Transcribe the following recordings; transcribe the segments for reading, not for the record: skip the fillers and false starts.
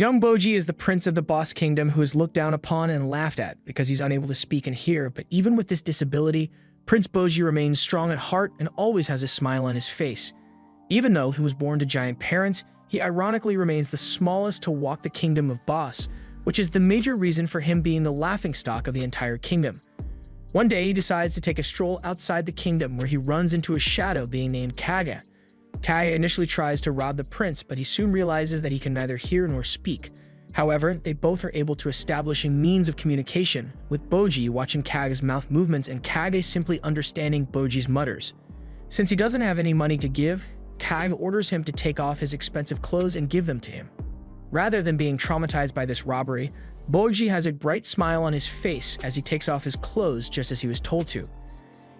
Young Boji is the prince of the Boss Kingdom who is looked down upon and laughed at because he's unable to speak and hear, but even with this disability, Prince Boji remains strong at heart and always has a smile on his face. Even though he was born to giant parents, he ironically remains the smallest to walk the kingdom of Boss, which is the major reason for him being the laughingstock of the entire kingdom. One day, he decides to take a stroll outside the kingdom where he runs into a shadow being named Kage. Kage initially tries to rob the prince, but he soon realizes that he can neither hear nor speak. However, they both are able to establish a means of communication, with Boji watching Kage's mouth movements and Kage simply understanding Boji's mutters. Since he doesn't have any money to give, Kage orders him to take off his expensive clothes and give them to him. Rather than being traumatized by this robbery, Boji has a bright smile on his face as he takes off his clothes just as he was told to.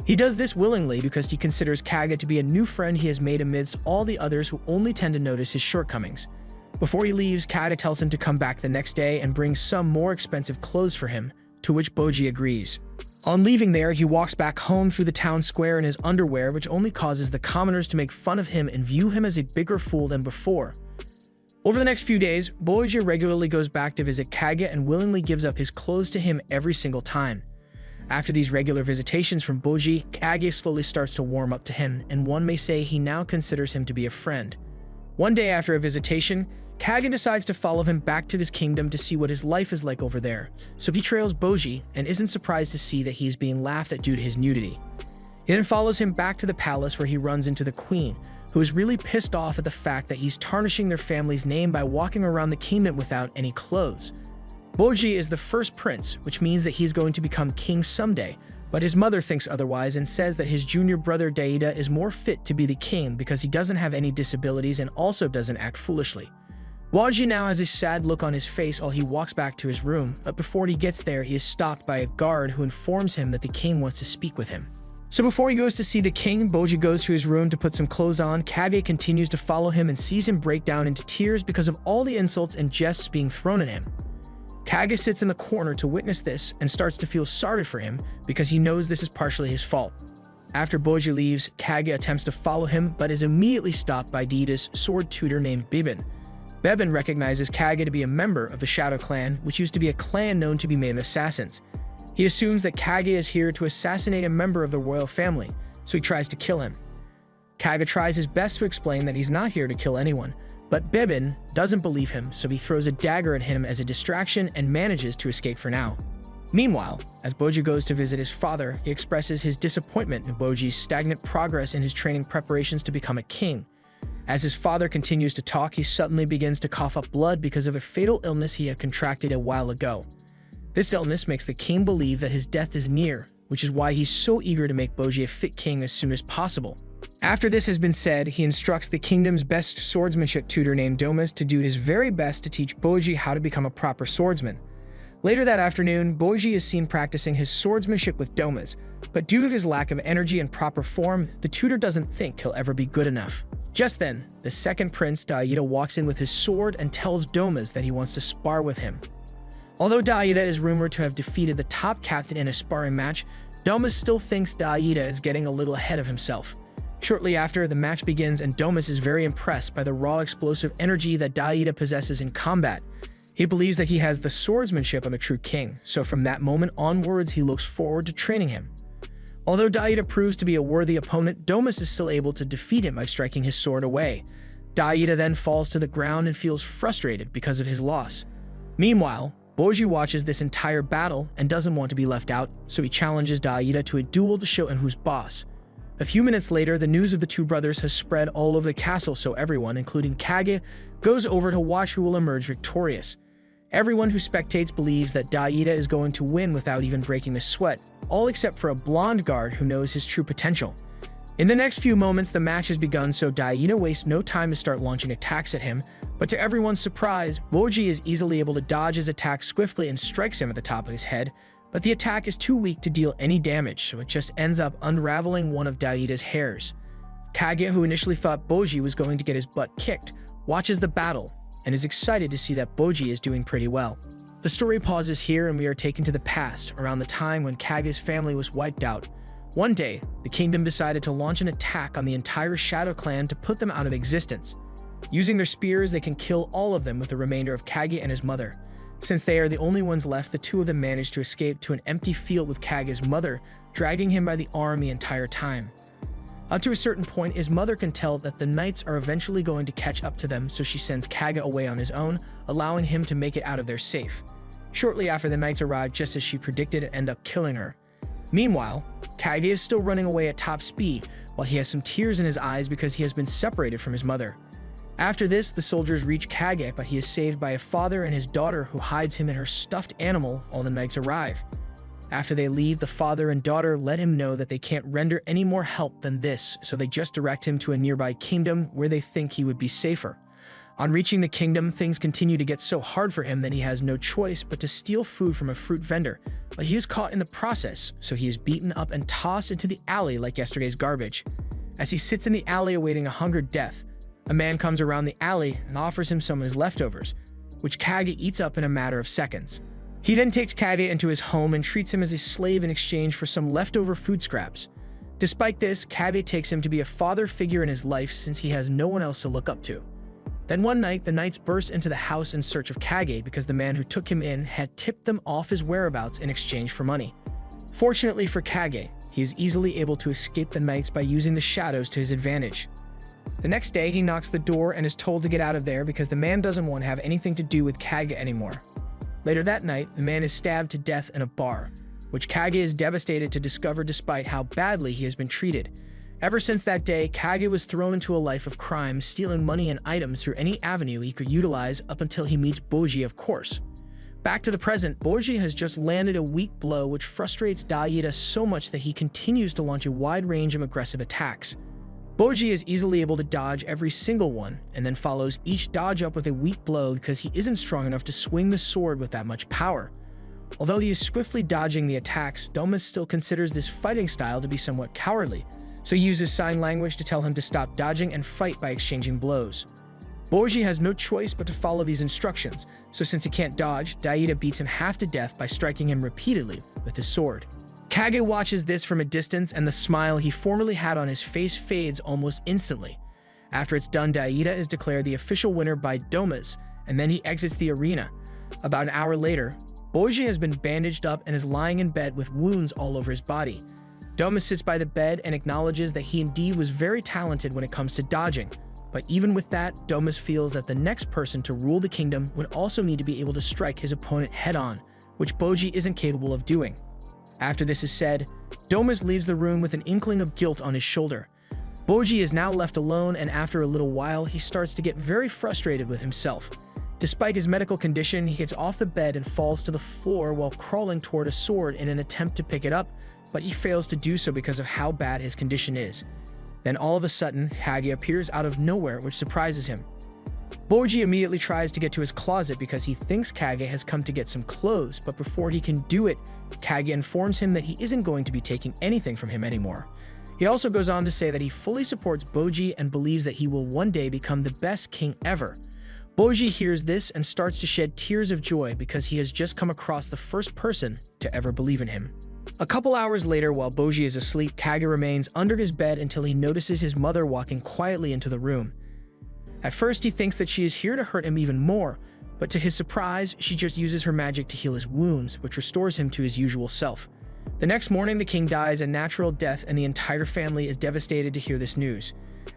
He does this willingly because he considers Kage to be a new friend he has made amidst all the others who only tend to notice his shortcomings. Before he leaves, Kage tells him to come back the next day and bring some more expensive clothes for him, to which Boji agrees. On leaving there, he walks back home through the town square in his underwear, which only causes the commoners to make fun of him and view him as a bigger fool than before. Over the next few days, Boji regularly goes back to visit Kage and willingly gives up his clothes to him every single time. After these regular visitations from Boji, Kage slowly starts to warm up to him, and one may say he now considers him to be a friend. One day after a visitation, Kage decides to follow him back to his kingdom to see what his life is like over there, so he trails Boji and isn't surprised to see that he is being laughed at due to his nudity. He then follows him back to the palace where he runs into the queen, who is really pissed off at the fact that he's tarnishing their family's name by walking around the kingdom without any clothes. Boji is the first prince, which means that he's going to become king someday, but his mother thinks otherwise and says that his junior brother Daida is more fit to be the king because he doesn't have any disabilities and also doesn't act foolishly. Boji now has a sad look on his face while he walks back to his room, but before he gets there, he is stopped by a guard who informs him that the king wants to speak with him. So before he goes to see the king, Boji goes to his room to put some clothes on. Kage continues to follow him and sees him break down into tears because of all the insults and jests being thrown at him. Kage sits in the corner to witness this and starts to feel sorry for him because he knows this is partially his fault. After Boji leaves, Kage attempts to follow him but is immediately stopped by Daida's sword tutor named Bebin. Bebin recognizes Kage to be a member of the Shadow Clan, which used to be a clan known to be made of assassins. He assumes that Kage is here to assassinate a member of the royal family, so he tries to kill him. Kage tries his best to explain that he's not here to kill anyone, but Bebin doesn't believe him, so he throws a dagger at him as a distraction and manages to escape for now. Meanwhile, as Boji goes to visit his father, he expresses his disappointment in Boji's stagnant progress in his training preparations to become a king. As his father continues to talk, he suddenly begins to cough up blood because of a fatal illness he had contracted a while ago. This illness makes the king believe that his death is near, which is why he's so eager to make Boji a fit king as soon as possible. After this has been said, he instructs the kingdom's best swordsmanship tutor named Domas to do his very best to teach Boji how to become a proper swordsman. Later that afternoon, Boji is seen practicing his swordsmanship with Domas, but due to his lack of energy and proper form, the tutor doesn't think he'll ever be good enough. Just then, the second prince, Daida, walks in with his sword and tells Domas that he wants to spar with him. Although Daida is rumored to have defeated the top captain in a sparring match, Domas still thinks Daida is getting a little ahead of himself. Shortly after, the match begins and Domas is very impressed by the raw explosive energy that Daida possesses in combat. He believes that he has the swordsmanship of a true king, so from that moment onwards he looks forward to training him. Although Daida proves to be a worthy opponent, Domas is still able to defeat him by striking his sword away. Daida then falls to the ground and feels frustrated because of his loss. Meanwhile, Boji watches this entire battle and doesn't want to be left out, so he challenges Daida to a duel to show him who's boss. A few minutes later, the news of the two brothers has spread all over the castle, so everyone, including Kage, goes over to watch who will emerge victorious. Everyone who spectates believes that Daida is going to win without even breaking a sweat, all except for a blonde guard who knows his true potential. In the next few moments, the match has begun, so Daida wastes no time to start launching attacks at him, but to everyone's surprise, Boji is easily able to dodge his attack swiftly and strikes him at the top of his head, but the attack is too weak to deal any damage, so it just ends up unraveling one of Daida's hairs. Kage, who initially thought Boji was going to get his butt kicked, watches the battle and is excited to see that Boji is doing pretty well. The story pauses here and we are taken to the past, around the time when Kage's family was wiped out. One day, the kingdom decided to launch an attack on the entire Shadow Clan to put them out of existence. Using their spears, they can kill all of them with the remainder of Kage and his mother. Since they are the only ones left, the two of them manage to escape to an empty field with Kage's mother, dragging him by the arm the entire time. Up to a certain point, his mother can tell that the knights are eventually going to catch up to them, so she sends Kage away on his own, allowing him to make it out of there safe. Shortly after, the knights arrive just as she predicted and end up killing her. Meanwhile, Kage is still running away at top speed, while he has some tears in his eyes because he has been separated from his mother. After this, the soldiers reach Kage, but he is saved by a father and his daughter who hides him in her stuffed animal while the knights arrive. After they leave, the father and daughter let him know that they can't render any more help than this, so they just direct him to a nearby kingdom where they think he would be safer. On reaching the kingdom, things continue to get so hard for him that he has no choice but to steal food from a fruit vendor, but he is caught in the process, so he is beaten up and tossed into the alley like yesterday's garbage. As he sits in the alley awaiting a hunger death, a man comes around the alley and offers him some of his leftovers, which Kage eats up in a matter of seconds. He then takes Kage into his home and treats him as a slave in exchange for some leftover food scraps. Despite this, Kage takes him to be a father figure in his life since he has no one else to look up to. Then one night, the knights burst into the house in search of Kage because the man who took him in had tipped them off his whereabouts in exchange for money. Fortunately for Kage, he is easily able to escape the knights by using the shadows to his advantage. The next day, he knocks the door and is told to get out of there because the man doesn't want to have anything to do with Kage anymore. Later that night, the man is stabbed to death in a bar, which Kage is devastated to discover despite how badly he has been treated. Ever since that day, Kage was thrown into a life of crime, stealing money and items through any avenue he could utilize up until he meets Boji, of course. Back to the present, Boji has just landed a weak blow which frustrates Daida so much that he continues to launch a wide range of aggressive attacks. Boji is easily able to dodge every single one, and then follows each dodge up with a weak blow because he isn't strong enough to swing the sword with that much power. Although he is swiftly dodging the attacks, Domas still considers this fighting style to be somewhat cowardly, so he uses sign language to tell him to stop dodging and fight by exchanging blows. Boji has no choice but to follow these instructions, so since he can't dodge, Daida beats him half to death by striking him repeatedly with his sword. Kage watches this from a distance, and the smile he formerly had on his face fades almost instantly. After it's done, Daida is declared the official winner by Domas, and then he exits the arena. About an hour later, Boji has been bandaged up and is lying in bed with wounds all over his body. Domas sits by the bed and acknowledges that he indeed was very talented when it comes to dodging, but even with that, Domas feels that the next person to rule the kingdom would also need to be able to strike his opponent head-on, which Boji isn't capable of doing. After this is said, Domas leaves the room with an inkling of guilt on his shoulder. Boji is now left alone, and after a little while, he starts to get very frustrated with himself. Despite his medical condition, he gets off the bed and falls to the floor while crawling toward a sword in an attempt to pick it up, but he fails to do so because of how bad his condition is. Then all of a sudden, Kage appears out of nowhere, which surprises him. Boji immediately tries to get to his closet because he thinks Kage has come to get some clothes, but before he can do it, Kage informs him that he isn't going to be taking anything from him anymore. He also goes on to say that he fully supports Boji and believes that he will one day become the best king ever. Boji hears this and starts to shed tears of joy because he has just come across the first person to ever believe in him. A couple hours later, while Boji is asleep, Kage remains under his bed until he notices his mother walking quietly into the room. At first, he thinks that she is here to hurt him even more, but to his surprise, she just uses her magic to heal his wounds, which restores him to his usual self. The next morning, the king dies a natural death, and the entire family is devastated to hear this news.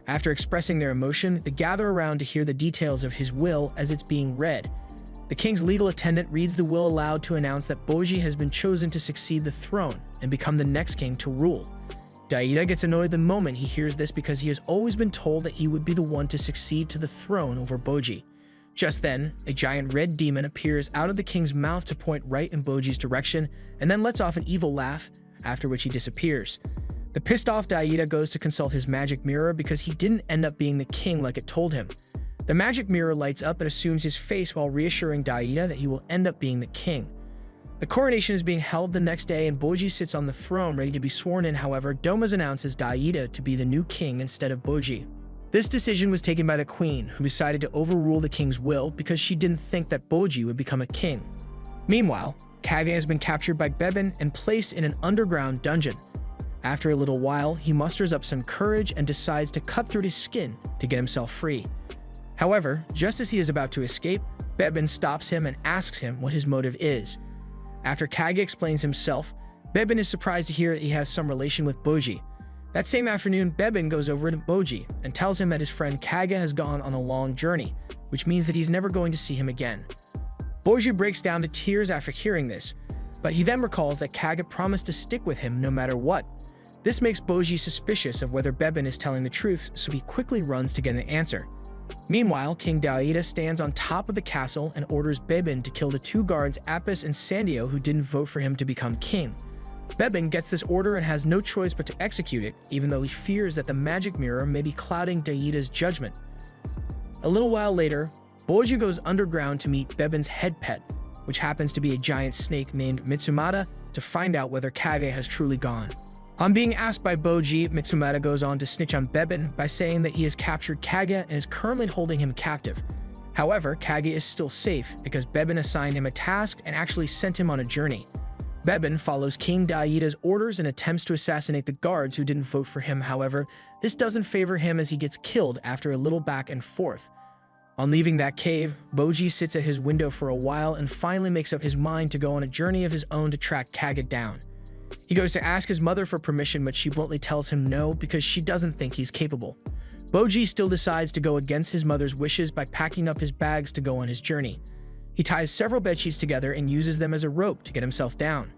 After expressing their emotion, they gather around to hear the details of his will as it's being read. The king's legal attendant reads the will aloud to announce that Boji has been chosen to succeed the throne and become the next king to rule. Daida gets annoyed the moment he hears this because he has always been told that he would be the one to succeed to the throne over Boji. Just then, a giant red demon appears out of the king's mouth to point right in Boji's direction and then lets off an evil laugh, after which he disappears. The pissed off Daida goes to consult his magic mirror because he didn't end up being the king like it told him. The magic mirror lights up and assumes his face while reassuring Daida that he will end up being the king. The coronation is being held the next day and Boji sits on the throne ready to be sworn in. However, Domas announces Daida to be the new king instead of Boji. This decision was taken by the queen, who decided to overrule the king's will because she didn't think that Boji would become a king. Meanwhile, Kage has been captured by Bebin and placed in an underground dungeon. After a little while, he musters up some courage and decides to cut through his skin to get himself free. However, just as he is about to escape, Bebin stops him and asks him what his motive is. After Kage explains himself, Bebin is surprised to hear that he has some relation with Boji. That same afternoon, Bebin goes over to Boji and tells him that his friend Kage has gone on a long journey, which means that he's never going to see him again. Boji breaks down to tears after hearing this, but he then recalls that Kage promised to stick with him no matter what. This makes Boji suspicious of whether Bebin is telling the truth, so he quickly runs to get an answer. Meanwhile, King Daida stands on top of the castle and orders Bebin to kill the two guards Apis and Sandio who didn't vote for him to become king. Bebin gets this order and has no choice but to execute it, even though he fears that the magic mirror may be clouding Daida's judgment. A little while later, Boji goes underground to meet Bebin's head pet, which happens to be a giant snake named Mitsumata, to find out whether Kage has truly gone. On being asked by Boji, Mitsumata goes on to snitch on Bebin by saying that he has captured Kage and is currently holding him captive. However, Kage is still safe because Bebin assigned him a task and actually sent him on a journey. Bebin follows King Daida's orders and attempts to assassinate the guards who didn't vote for him. However, this doesn't favor him as he gets killed after a little back and forth. On leaving that cave, Boji sits at his window for a while and finally makes up his mind to go on a journey of his own to track Kage down. He goes to ask his mother for permission, but she bluntly tells him no because she doesn't think he's capable. Boji still decides to go against his mother's wishes by packing up his bags to go on his journey. He ties several bedsheets together and uses them as a rope to get himself down.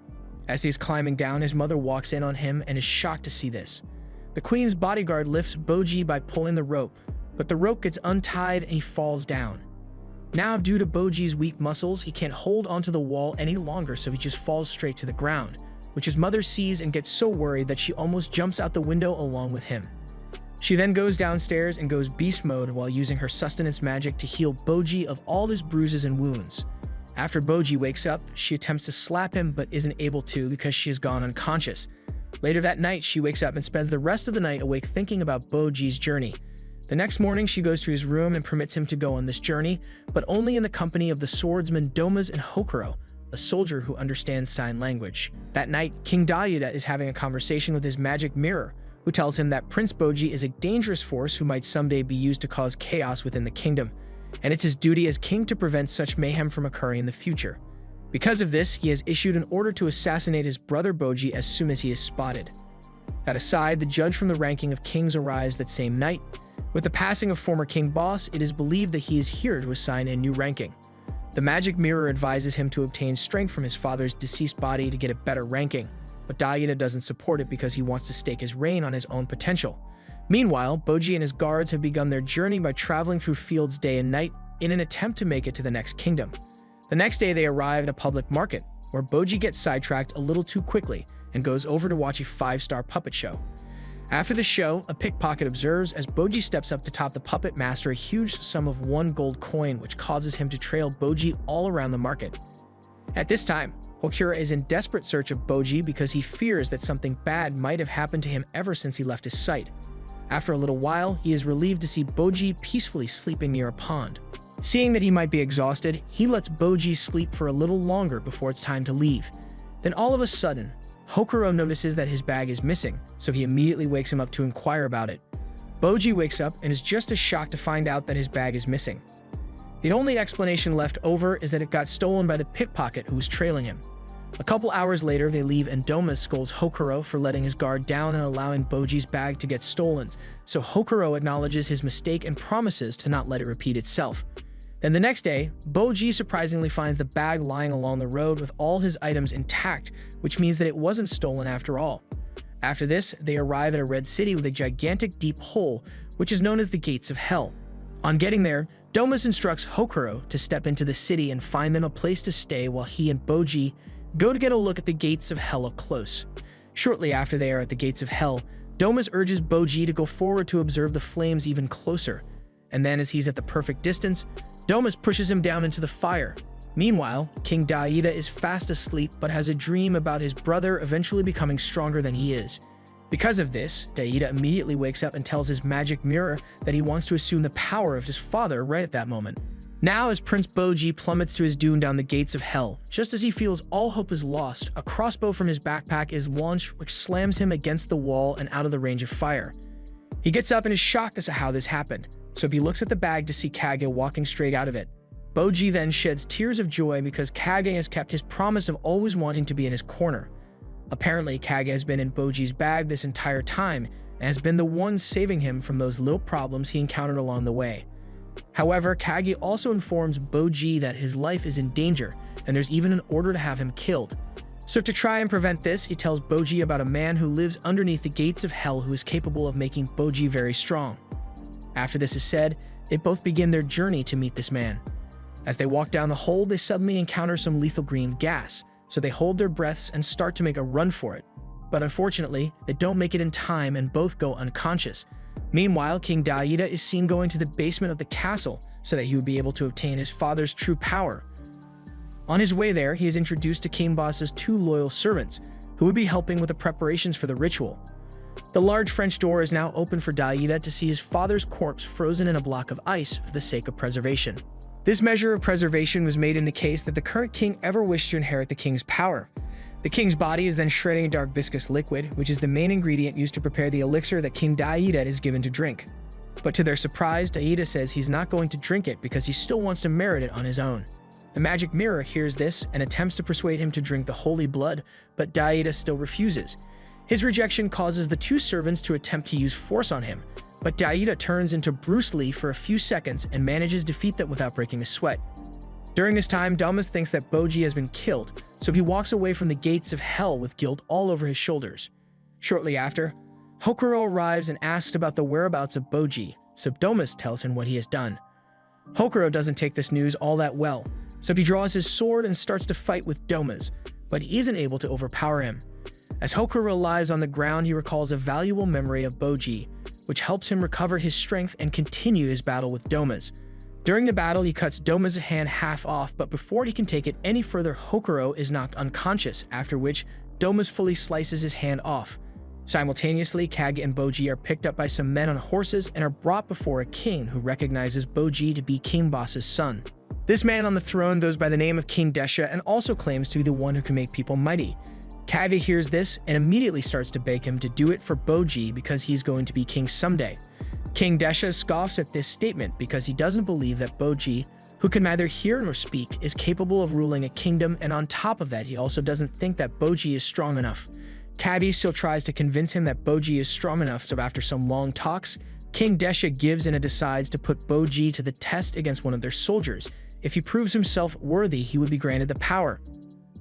As he's climbing down, his mother walks in on him and is shocked to see this. The queen's bodyguard lifts Boji by pulling the rope, but the rope gets untied and he falls down. Now, due to Boji's weak muscles, he can't hold onto the wall any longer, so he just falls straight to the ground, which his mother sees and gets so worried that she almost jumps out the window along with him. She then goes downstairs and goes beast mode while using her sustenance magic to heal Boji of all his bruises and wounds. After Boji wakes up, she attempts to slap him but isn't able to because she has gone unconscious. Later that night, she wakes up and spends the rest of the night awake thinking about Boji's journey. The next morning, she goes to his room and permits him to go on this journey, but only in the company of the swordsmen Domas and Hokuro, a soldier who understands sign language. That night, King Daida is having a conversation with his magic mirror, who tells him that Prince Boji is a dangerous force who might someday be used to cause chaos within the kingdom, and it's his duty as king to prevent such mayhem from occurring in the future. Because of this, he has issued an order to assassinate his brother Boji as soon as he is spotted. That aside, the judge from the ranking of kings arrives that same night. With the passing of former King Boss, it is believed that he is here to assign a new ranking. The magic mirror advises him to obtain strength from his father's deceased body to get a better ranking, but Daida doesn't support it because he wants to stake his reign on his own potential. Meanwhile, Boji and his guards have begun their journey by traveling through fields day and night in an attempt to make it to the next kingdom. The next day, they arrive at a public market, where Boji gets sidetracked a little too quickly and goes over to watch a 5-star puppet show. After the show, a pickpocket observes as Boji steps up to top the puppet master a huge sum of 1 gold coin, which causes him to trail Boji all around the market. At this time, Hokura is in desperate search of Boji because he fears that something bad might have happened to him ever since he left his sight. After a little while, he is relieved to see Boji peacefully sleeping near a pond. Seeing that he might be exhausted, he lets Boji sleep for a little longer before it's time to leave. Then all of a sudden, Hokuro notices that his bag is missing, so he immediately wakes him up to inquire about it. Boji wakes up and is just as shocked to find out that his bag is missing. The only explanation left over is that it got stolen by the pickpocket who was trailing him. A couple hours later, they leave and Domas scolds Hokuro for letting his guard down and allowing Boji's bag to get stolen, so Hokuro acknowledges his mistake and promises to not let it repeat itself. Then the next day, Boji surprisingly finds the bag lying along the road with all his items intact, which means that it wasn't stolen after all. After this, they arrive at a red city with a gigantic deep hole, which is known as the Gates of Hell. On getting there, Domas instructs Hokuro to step into the city and find them a place to stay while he and Boji go to get a look at the Gates of Hell up close. Shortly after they are at the Gates of Hell, Domas urges Boji to go forward to observe the flames even closer. And then as he's at the perfect distance, Domas pushes him down into the fire. Meanwhile, King Daida is fast asleep but has a dream about his brother eventually becoming stronger than he is. Because of this, Daida immediately wakes up and tells his magic mirror that he wants to assume the power of his father right at that moment. Now, as Prince Boji plummets to his doom down the Gates of Hell, just as he feels all hope is lost, a crossbow from his backpack is launched, which slams him against the wall and out of the range of fire. He gets up and is shocked as to how this happened. so he looks at the bag to see Kage walking straight out of it. Boji then sheds tears of joy because Kage has kept his promise of always wanting to be in his corner. Apparently, Kage has been in Boji's bag this entire time and has been the one saving him from those little problems he encountered along the way. However, Kage also informs Boji that his life is in danger, and there's even an order to have him killed. So to try and prevent this, he tells Boji about a man who lives underneath the gates of hell who is capable of making Boji very strong. After this is said, they both begin their journey to meet this man. As they walk down the hole, they suddenly encounter some lethal green gas, so they hold their breaths and start to make a run for it. But unfortunately, they don't make it in time and both go unconscious. Meanwhile, King Daida is seen going to the basement of the castle so that he would be able to obtain his father's true power. On his way there, he is introduced to King Boss's two loyal servants, who would be helping with the preparations for the ritual. The large French door is now open for Daida to see his father's corpse frozen in a block of ice for the sake of preservation. This measure of preservation was made in the case that the current king ever wished to inherit the king's power. The king's body is then shredded in dark viscous liquid, which is the main ingredient used to prepare the elixir that King Daida is given to drink. But to their surprise, Daida says he's not going to drink it because he still wants to merit it on his own. The magic mirror hears this and attempts to persuade him to drink the holy blood, but Daida still refuses. His rejection causes the two servants to attempt to use force on him, but Daida turns into Bruce Lee for a few seconds and manages to defeat them without breaking a sweat. During this time, Damas thinks that Boji has been killed, so he walks away from the gates of hell with guilt all over his shoulders. Shortly after, Hokuro arrives and asks about the whereabouts of Boji, so Damas tells him what he has done. Hokuro doesn't take this news all that well, so he draws his sword and starts to fight with Damas, but he isn't able to overpower him. As Hokuro lies on the ground, he recalls a valuable memory of Boji, which helps him recover his strength and continue his battle with Damas. During the battle, he cuts Damas' hand half off, but before he can take it any further, Hokuro is knocked unconscious, after which Damas fully slices his hand off. Simultaneously, Kage and Boji are picked up by some men on horses and are brought before a king who recognizes Boji to be King Boss's son. This man on the throne goes by the name of King Desha and also claims to be the one who can make people mighty. Kage hears this and immediately starts to beg him to do it for Boji because he's going to be king someday. King Desha scoffs at this statement because he doesn't believe that Boji, who can neither hear nor speak, is capable of ruling a kingdom, and on top of that, he also doesn't think that Boji is strong enough. Kage still tries to convince him that Boji is strong enough, so after some long talks, King Desha gives in and decides to put Boji to the test against one of their soldiers. If he proves himself worthy, he would be granted the power.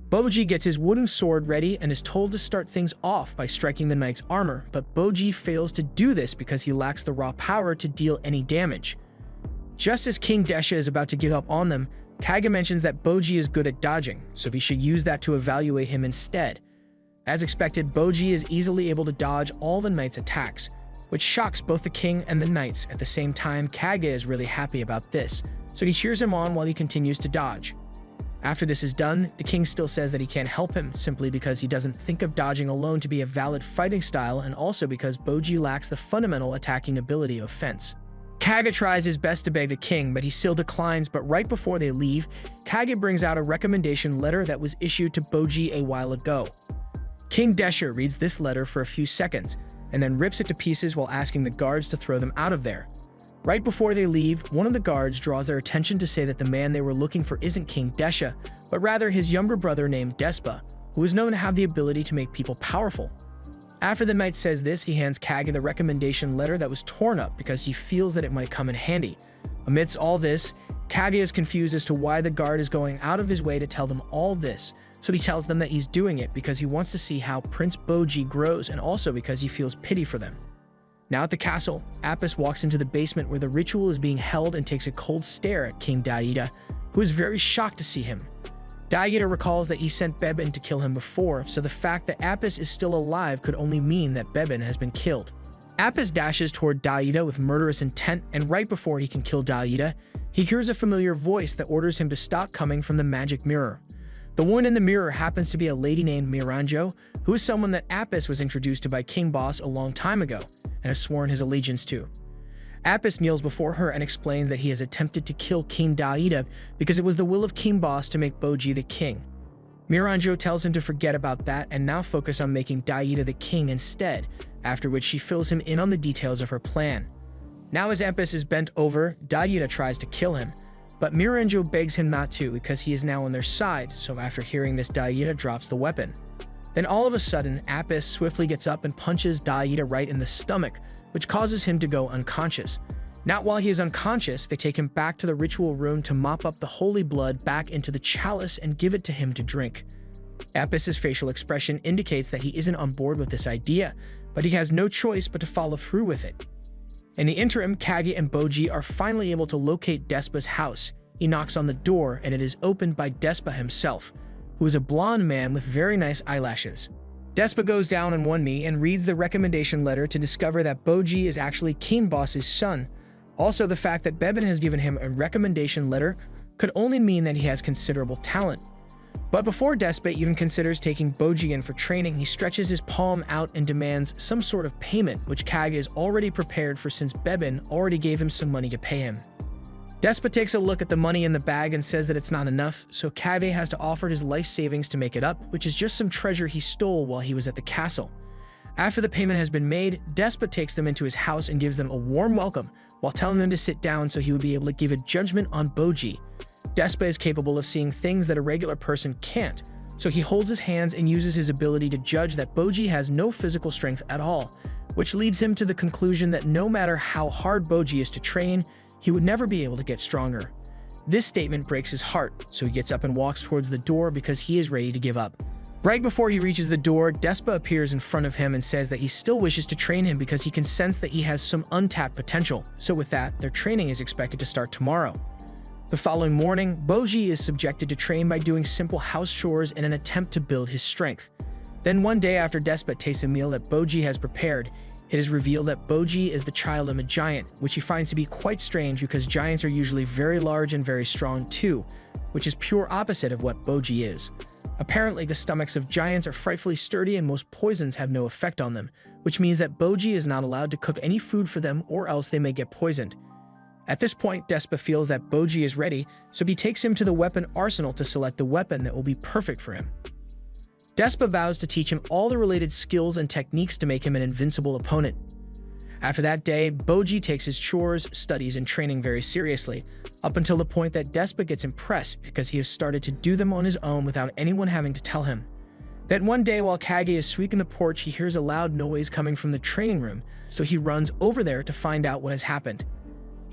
Boji gets his wooden sword ready and is told to start things off by striking the knight's armor, but Boji fails to do this because he lacks the raw power to deal any damage. Just as King Desha is about to give up on them, Kage mentions that Boji is good at dodging, so he should use that to evaluate him instead. As expected, Boji is easily able to dodge all the knight's attacks, which shocks both the king and the knights. At the same time, Kage is really happy about this, so he cheers him on while he continues to dodge. After this is done, the king still says that he can't help him simply because he doesn't think of dodging alone to be a valid fighting style, and also because Boji lacks the fundamental attacking ability of fence. Kage tries his best to beg the king, but he still declines, but right before they leave, Kage brings out a recommendation letter that was issued to Boji a while ago. King Desha reads this letter for a few seconds, and then rips it to pieces while asking the guards to throw them out of there. Right before they leave, one of the guards draws their attention to say that the man they were looking for isn't King Desha, but rather his younger brother named Despa, who is known to have the ability to make people powerful. After the knight says this, he hands Kage the recommendation letter that was torn up because he feels that it might come in handy. Amidst all this, Kage is confused as to why the guard is going out of his way to tell them all this, so he tells them that he's doing it because he wants to see how Prince Boji grows and also because he feels pity for them. Now at the castle, Apis walks into the basement where the ritual is being held and takes a cold stare at King Daida, who is very shocked to see him. Daida recalls that he sent Bebin to kill him before, so the fact that Apis is still alive could only mean that Bebin has been killed. Apis dashes toward Daida with murderous intent, and right before he can kill Daida, he hears a familiar voice that orders him to stop coming from the magic mirror. The woman in the mirror happens to be a lady named Miranjo, who is someone that Apis was introduced to by King Boss a long time ago and has sworn his allegiance to. Apis kneels before her and explains that he has attempted to kill King Daida because it was the will of King Boss to make Boji the king. Miranjo tells him to forget about that and now focus on making Daida the king instead, after which she fills him in on the details of her plan. Now as Empis is bent over, Daiida tries to kill him, but Miranjo begs him not to because he is now on their side, so after hearing this, Daiida drops the weapon. Then all of a sudden, Apis swiftly gets up and punches Daiida right in the stomach, which causes him to go unconscious. Now while he is unconscious, they take him back to the ritual room to mop up the holy blood back into the chalice and give it to him to drink. Apis's facial expression indicates that he isn't on board with this idea, but he has no choice but to follow through with it. In the interim, Kage and Boji are finally able to locate Despa's house. He knocks on the door and it is opened by Despa himself, who is a blonde man with very nice eyelashes. Despa goes down on one knee and reads the recommendation letter to discover that Boji is actually King Boss's son. Also, the fact that Bebin has given him a recommendation letter could only mean that he has considerable talent. But before Despa even considers taking Boji in for training, he stretches his palm out and demands some sort of payment, which Kage is already prepared for since Bebin already gave him some money to pay him. Despa takes a look at the money in the bag and says that it's not enough, so Kage has to offer his life savings to make it up, which is just some treasure he stole while he was at the castle. After the payment has been made, Despa takes them into his house and gives them a warm welcome, while telling them to sit down so he would be able to give a judgment on Boji. Despa is capable of seeing things that a regular person can't, so he holds his hands and uses his ability to judge that Boji has no physical strength at all, which leads him to the conclusion that no matter how hard Boji is to train, he would never be able to get stronger. This statement breaks his heart, so he gets up and walks towards the door because he is ready to give up. Right before he reaches the door, Despa appears in front of him and says that he still wishes to train him because he can sense that he has some untapped potential. So with that, their training is expected to start tomorrow. The following morning, Boji is subjected to train by doing simple house chores in an attempt to build his strength. Then one day after Despa tastes a meal that Boji has prepared, it is revealed that Boji is the child of a giant, which he finds to be quite strange because giants are usually very large and very strong too, which is pure opposite of what Boji is. Apparently, the stomachs of giants are frightfully sturdy and most poisons have no effect on them, which means that Boji is not allowed to cook any food for them or else they may get poisoned. At this point, Despa feels that Boji is ready, so he takes him to the weapon arsenal to select the weapon that will be perfect for him. Despa vows to teach him all the related skills and techniques to make him an invincible opponent. After that day, Boji takes his chores, studies, and training very seriously, up until the point that Despa gets impressed because he has started to do them on his own without anyone having to tell him. Then one day while Kage is sweeping the porch, he hears a loud noise coming from the training room, so he runs over there to find out what has happened.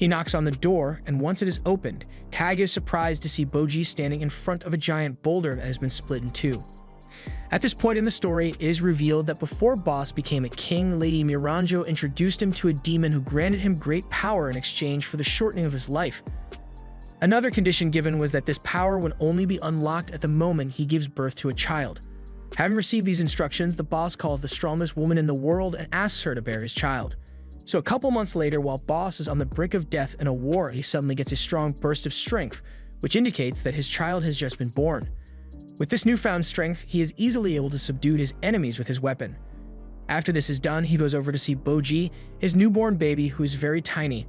He knocks on the door, and once it is opened, Kage is surprised to see Boji standing in front of a giant boulder that has been split in two. At this point in the story, it is revealed that before Boss became a king, Lady Miranjo introduced him to a demon who granted him great power in exchange for the shortening of his life. Another condition given was that this power would only be unlocked at the moment he gives birth to a child. Having received these instructions, the boss calls the strongest woman in the world and asks her to bear his child. So a couple months later, while Boss is on the brink of death in a war, he suddenly gets a strong burst of strength, which indicates that his child has just been born. With this newfound strength, he is easily able to subdue his enemies with his weapon. After this is done, he goes over to see Boji, his newborn baby who is very tiny,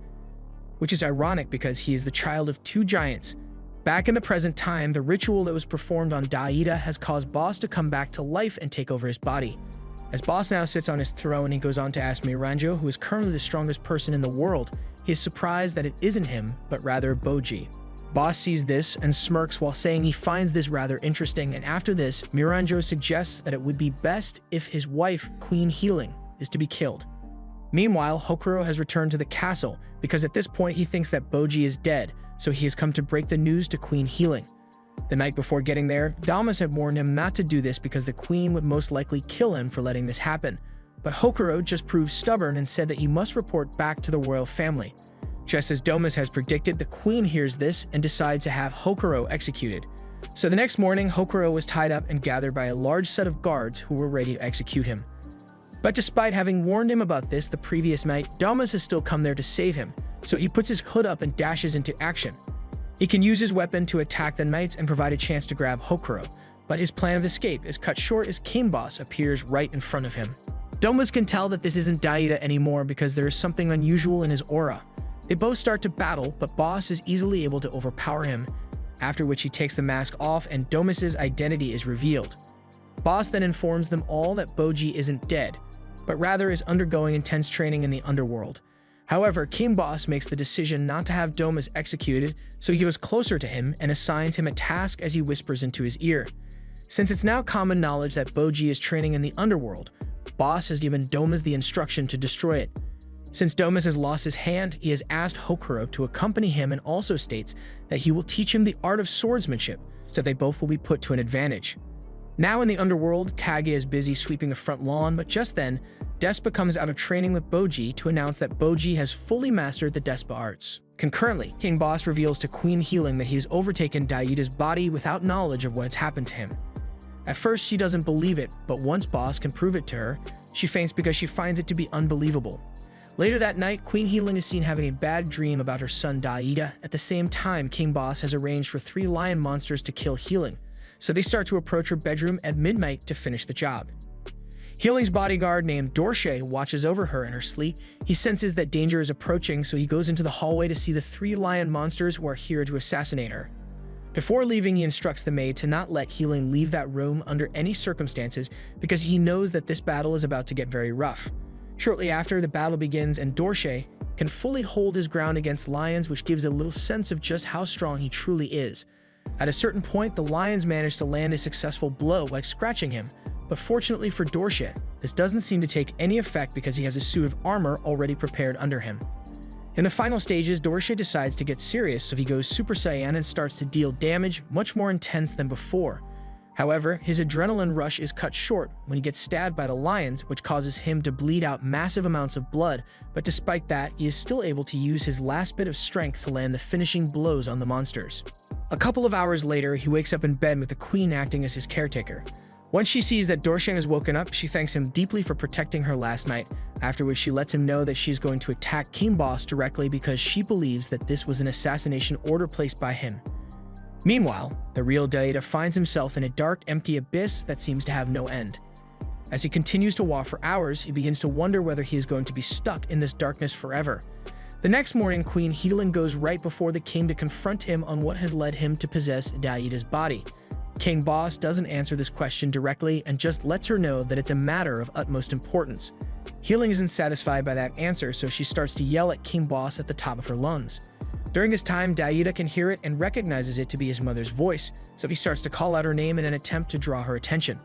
which is ironic because he is the child of two giants. Back in the present time, the ritual that was performed on Daiida has caused Boss to come back to life and take over his body. As Boss now sits on his throne, he goes on to ask Miranjo, who is currently the strongest person in the world. He is surprised that it isn't him, but rather Boji. Boss sees this and smirks while saying he finds this rather interesting, and after this, Miranjo suggests that it would be best if his wife, Queen Healing, is to be killed. Meanwhile, Hokuro has returned to the castle because at this point he thinks that Boji is dead, so he has come to break the news to Queen Healing. The night before getting there, Damas had warned him not to do this because the queen would most likely kill him for letting this happen. But Hokuro just proved stubborn and said that he must report back to the royal family. Just as Damas has predicted, the queen hears this and decides to have Hokuro executed. So the next morning, Hokuro was tied up and gathered by a large set of guards who were ready to execute him. But despite having warned him about this the previous night, Damas has still come there to save him, so he puts his hood up and dashes into action. He can use his weapon to attack the knights and provide a chance to grab Hokuro, but his plan of escape is cut short as King Boss appears right in front of him. Damas can tell that this isn't Daiida anymore because there is something unusual in his aura. They both start to battle, but Boss is easily able to overpower him, after which he takes the mask off and Damas's identity is revealed. Boss then informs them all that Boji isn't dead, but rather is undergoing intense training in the underworld. However, King Boss makes the decision not to have Domus executed, so he goes closer to him and assigns him a task as he whispers into his ear. Since it's now common knowledge that Boji is training in the underworld, Boss has given Domus the instruction to destroy it. Since Domus has lost his hand, he has asked Hokuro to accompany him and also states that he will teach him the art of swordsmanship, so they both will be put to an advantage. Now in the underworld, Kage is busy sweeping the front lawn, but just then, Despa comes out of training with Boji to announce that Boji has fully mastered the Despa arts. Concurrently, King Boss reveals to Queen Healing that he has overtaken Daida's body without knowledge of what has happened to him. At first, she doesn't believe it, but once Boss can prove it to her, she faints because she finds it to be unbelievable. Later that night, Queen Healing is seen having a bad dream about her son Daida. At the same time, King Boss has arranged for 3 lion monsters to kill Healing, so they start to approach her bedroom at midnight to finish the job. Healing's bodyguard named Dorshe watches over her in her sleep. He senses that danger is approaching, so he goes into the hallway to see the 3 lion monsters who are here to assassinate her. Before leaving, he instructs the maid to not let Healing leave that room under any circumstances because he knows that this battle is about to get very rough. Shortly after, the battle begins and Dorshe can fully hold his ground against lions, which gives a little sense of just how strong he truly is. At a certain point, the lions manage to land a successful blow by scratching him, but fortunately for Dorshe, this doesn't seem to take any effect because he has a suit of armor already prepared under him. In the final stages, Dorshe decides to get serious, so he goes Super Saiyan and starts to deal damage much more intense than before. However, his adrenaline rush is cut short when he gets stabbed by the lions, which causes him to bleed out massive amounts of blood, but despite that, he is still able to use his last bit of strength to land the finishing blows on the monsters. A couple of hours later, he wakes up in bed with the queen acting as his caretaker. Once she sees that Dorshe has woken up, she thanks him deeply for protecting her last night, after which she lets him know that she is going to attack King Boss directly because she believes that this was an assassination order placed by him. Meanwhile, the real Daida finds himself in a dark, empty abyss that seems to have no end. As he continues to walk for hours, he begins to wonder whether he is going to be stuck in this darkness forever. The next morning, Queen Healing goes right before the king to confront him on what has led him to possess Daida's body. King Boss doesn't answer this question directly and just lets her know that it's a matter of utmost importance. Healing isn't satisfied by that answer, so she starts to yell at King Boss at the top of her lungs. During this time, Daida can hear it and recognizes it to be his mother's voice, so he starts to call out her name in an attempt to draw her attention.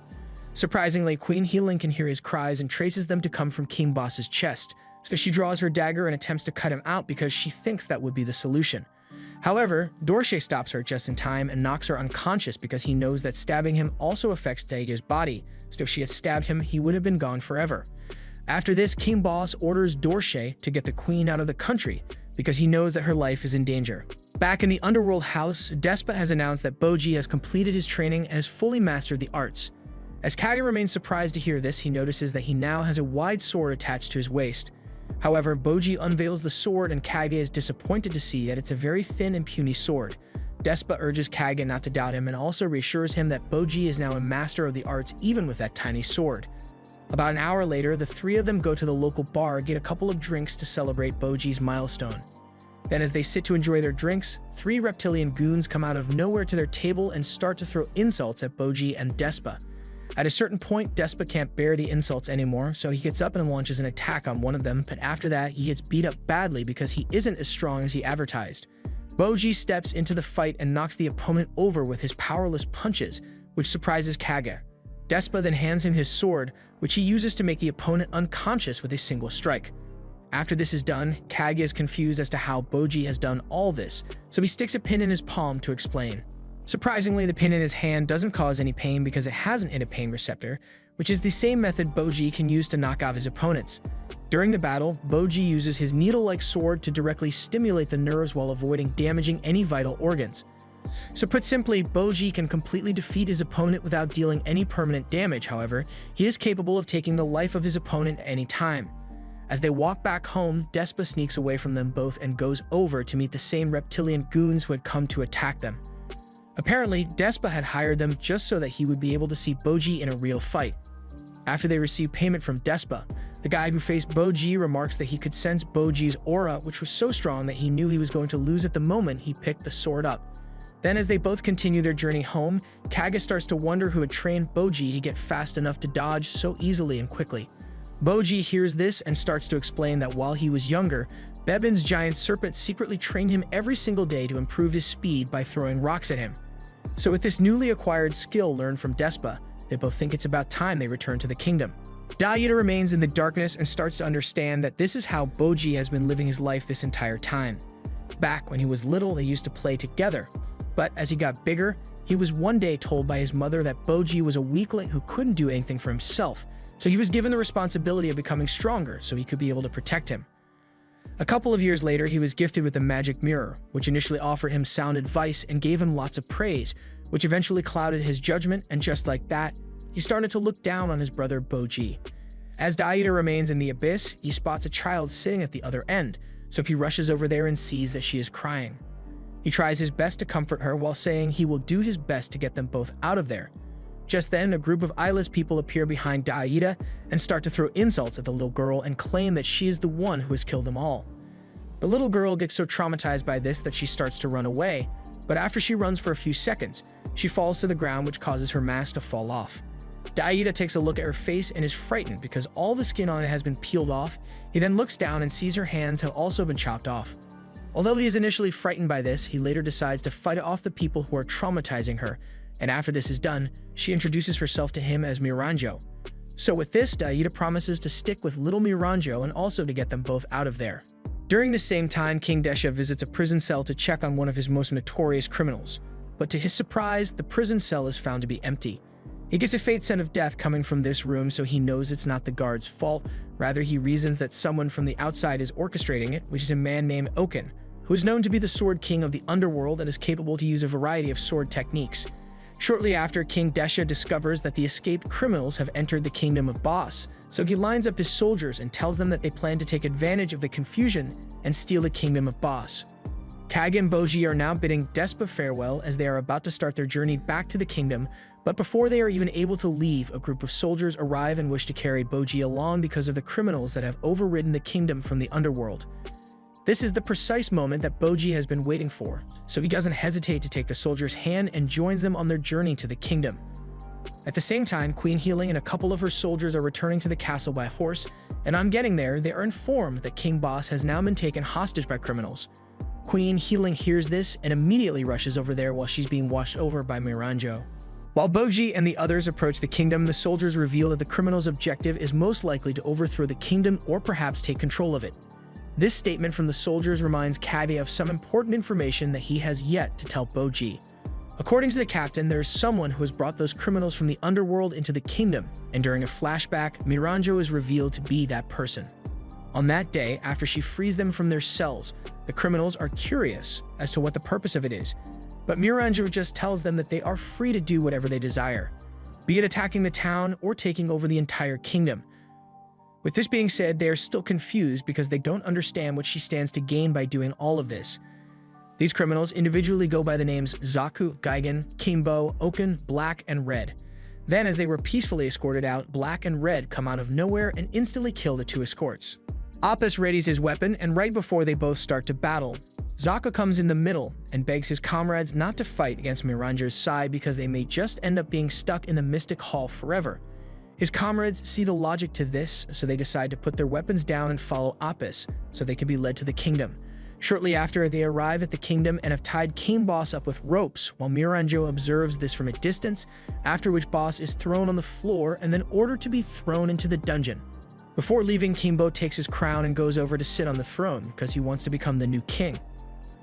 Surprisingly, Queen Healing can hear his cries and traces them to come from King Boss's chest, so she draws her dagger and attempts to cut him out because she thinks that would be the solution. However, Dorshe stops her just in time and knocks her unconscious because he knows that stabbing him also affects Daida's body, so if she had stabbed him, he would have been gone forever. After this, King Boss orders Dorshe to get the queen out of the country because he knows that her life is in danger. Back in the underworld house, Despa has announced that Boji has completed his training and has fully mastered the arts. As Kage remains surprised to hear this, he notices that he now has a wide sword attached to his waist. However, Boji unveils the sword and Kage is disappointed to see that it's a very thin and puny sword. Despa urges Kage not to doubt him and also reassures him that Boji is now a master of the arts even with that tiny sword. About an hour later, the 3 of them go to the local bar, get a couple of drinks to celebrate Boji's milestone. Then as they sit to enjoy their drinks, 3 reptilian goons come out of nowhere to their table and start to throw insults at Boji and Despa. At a certain point, Despa can't bear the insults anymore, so he gets up and launches an attack on one of them, but after that, he gets beat up badly because he isn't as strong as he advertised. Boji steps into the fight and knocks the opponent over with his powerless punches, which surprises Kage. Despa then hands him his sword, which he uses to make the opponent unconscious with a single strike. After this is done, Kage is confused as to how Boji has done all this, so he sticks a pin in his palm to explain. Surprisingly, the pin in his hand doesn't cause any pain because it hasn't hit a pain receptor, which is the same method Boji can use to knock out his opponents. During the battle, Boji uses his needle-like sword to directly stimulate the nerves while avoiding damaging any vital organs. So put simply, Boji can completely defeat his opponent without dealing any permanent damage. However, he is capable of taking the life of his opponent at any time. As they walk back home, Despa sneaks away from them both and goes over to meet the same reptilian goons who had come to attack them. Apparently, Despa had hired them just so that he would be able to see Boji in a real fight. After they receive payment from Despa, the guy who faced Boji remarks that he could sense Boji's aura, which was so strong that he knew he was going to lose at the moment he picked the sword up. Then as they both continue their journey home, Kage starts to wonder who had trained Boji to get fast enough to dodge so easily and quickly. Boji hears this and starts to explain that while he was younger, Bebin's giant serpent secretly trained him every single day to improve his speed by throwing rocks at him. So with this newly acquired skill learned from Despa, they both think it's about time they return to the kingdom. Daiida remains in the darkness and starts to understand that this is how Boji has been living his life this entire time. Back when he was little, they used to play together. But as he got bigger, he was one day told by his mother that Boji was a weakling who couldn't do anything for himself, so he was given the responsibility of becoming stronger so he could be able to protect him. A couple of years later, he was gifted with a magic mirror, which initially offered him sound advice and gave him lots of praise, which eventually clouded his judgment, and just like that, he started to look down on his brother Boji. As Daiida remains in the abyss, he spots a child sitting at the other end, so he rushes over there and sees that she is crying. He tries his best to comfort her while saying he will do his best to get them both out of there. Just then, a group of eyeless people appear behind Daiida and start to throw insults at the little girl and claim that she is the one who has killed them all. The little girl gets so traumatized by this that she starts to run away, but after she runs for a few seconds, she falls to the ground, which causes her mask to fall off. Daiida takes a look at her face and is frightened because all the skin on it has been peeled off. He then looks down and sees her hands have also been chopped off. Although he is initially frightened by this, he later decides to fight off the people who are traumatizing her, and after this is done, she introduces herself to him as Miranjo. So with this, Daiida promises to stick with little Miranjo and also to get them both out of there. During the same time, King Desha visits a prison cell to check on one of his most notorious criminals. But to his surprise, the prison cell is found to be empty. He gets a faint scent of death coming from this room, so he knows it's not the guard's fault. Rather, he reasons that someone from the outside is orchestrating it, which is a man named Oken, who is known to be the Sword King of the Underworld and is capable to use a variety of sword techniques. Shortly after, King Desha discovers that the escaped criminals have entered the kingdom of Boss, so he lines up his soldiers and tells them that they plan to take advantage of the confusion and steal the kingdom of Boss. Kage and Boji are now bidding Despa farewell as they are about to start their journey back to the kingdom, but before they are even able to leave, a group of soldiers arrive and wish to carry Boji along because of the criminals that have overridden the kingdom from the underworld. This is the precise moment that Boji has been waiting for, so he doesn't hesitate to take the soldiers' hand and joins them on their journey to the kingdom. At the same time, Queen Healing and a couple of her soldiers are returning to the castle by horse, and on getting there, they are informed that King Boss has now been taken hostage by criminals. Queen Healing hears this and immediately rushes over there while she's being washed over by Miranjo. While Boji and the others approach the kingdom, the soldiers reveal that the criminals' objective is most likely to overthrow the kingdom or perhaps take control of it. This statement from the soldiers reminds Kage of some important information that he has yet to tell Boji. According to the captain, there is someone who has brought those criminals from the underworld into the kingdom, and during a flashback, Miranjo is revealed to be that person. On that day, after she frees them from their cells, the criminals are curious as to what the purpose of it is, but Miranjo just tells them that they are free to do whatever they desire, be it attacking the town or taking over the entire kingdom. With this being said, they are still confused because they don't understand what she stands to gain by doing all of this. These criminals individually go by the names Zaku, Gigan, Kimbo, Oken, Black, and Red. Then, as they were peacefully escorted out, Black and Red come out of nowhere and instantly kill the two escorts. Apis readies his weapon, and right before they both start to battle, Zaku comes in the middle and begs his comrades not to fight against Miranjo's side because they may just end up being stuck in the Mystic Hall forever. His comrades see the logic to this, so they decide to put their weapons down and follow Apis so they can be led to the kingdom. Shortly after, they arrive at the kingdom and have tied King Boss up with ropes while Miranjo observes this from a distance, after which Boss is thrown on the floor and then ordered to be thrown into the dungeon. Before leaving, Kimbo takes his crown and goes over to sit on the throne because he wants to become the new king.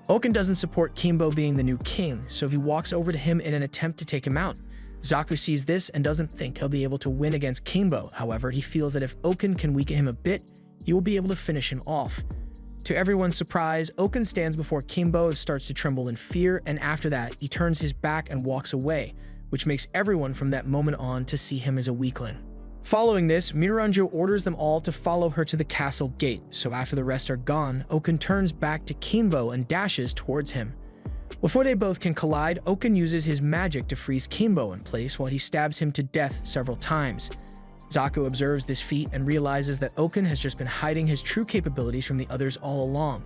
Oken doesn't support Kimbo being the new king, so he walks over to him in an attempt to take him out. Zaku sees this and doesn't think he'll be able to win against Kimbo. However, he feels that if Oken can weaken him a bit, he will be able to finish him off. To everyone's surprise, Oken stands before Kimbo and starts to tremble in fear, and after that, he turns his back and walks away, which makes everyone from that moment on to see him as a weakling. Following this, Miranjo orders them all to follow her to the castle gate, so after the rest are gone, Oken turns back to Kimbo and dashes towards him. Before they both can collide, Oken uses his magic to freeze Kimbo in place while he stabs him to death several times. Zaku observes this feat and realizes that Oken has just been hiding his true capabilities from the others all along.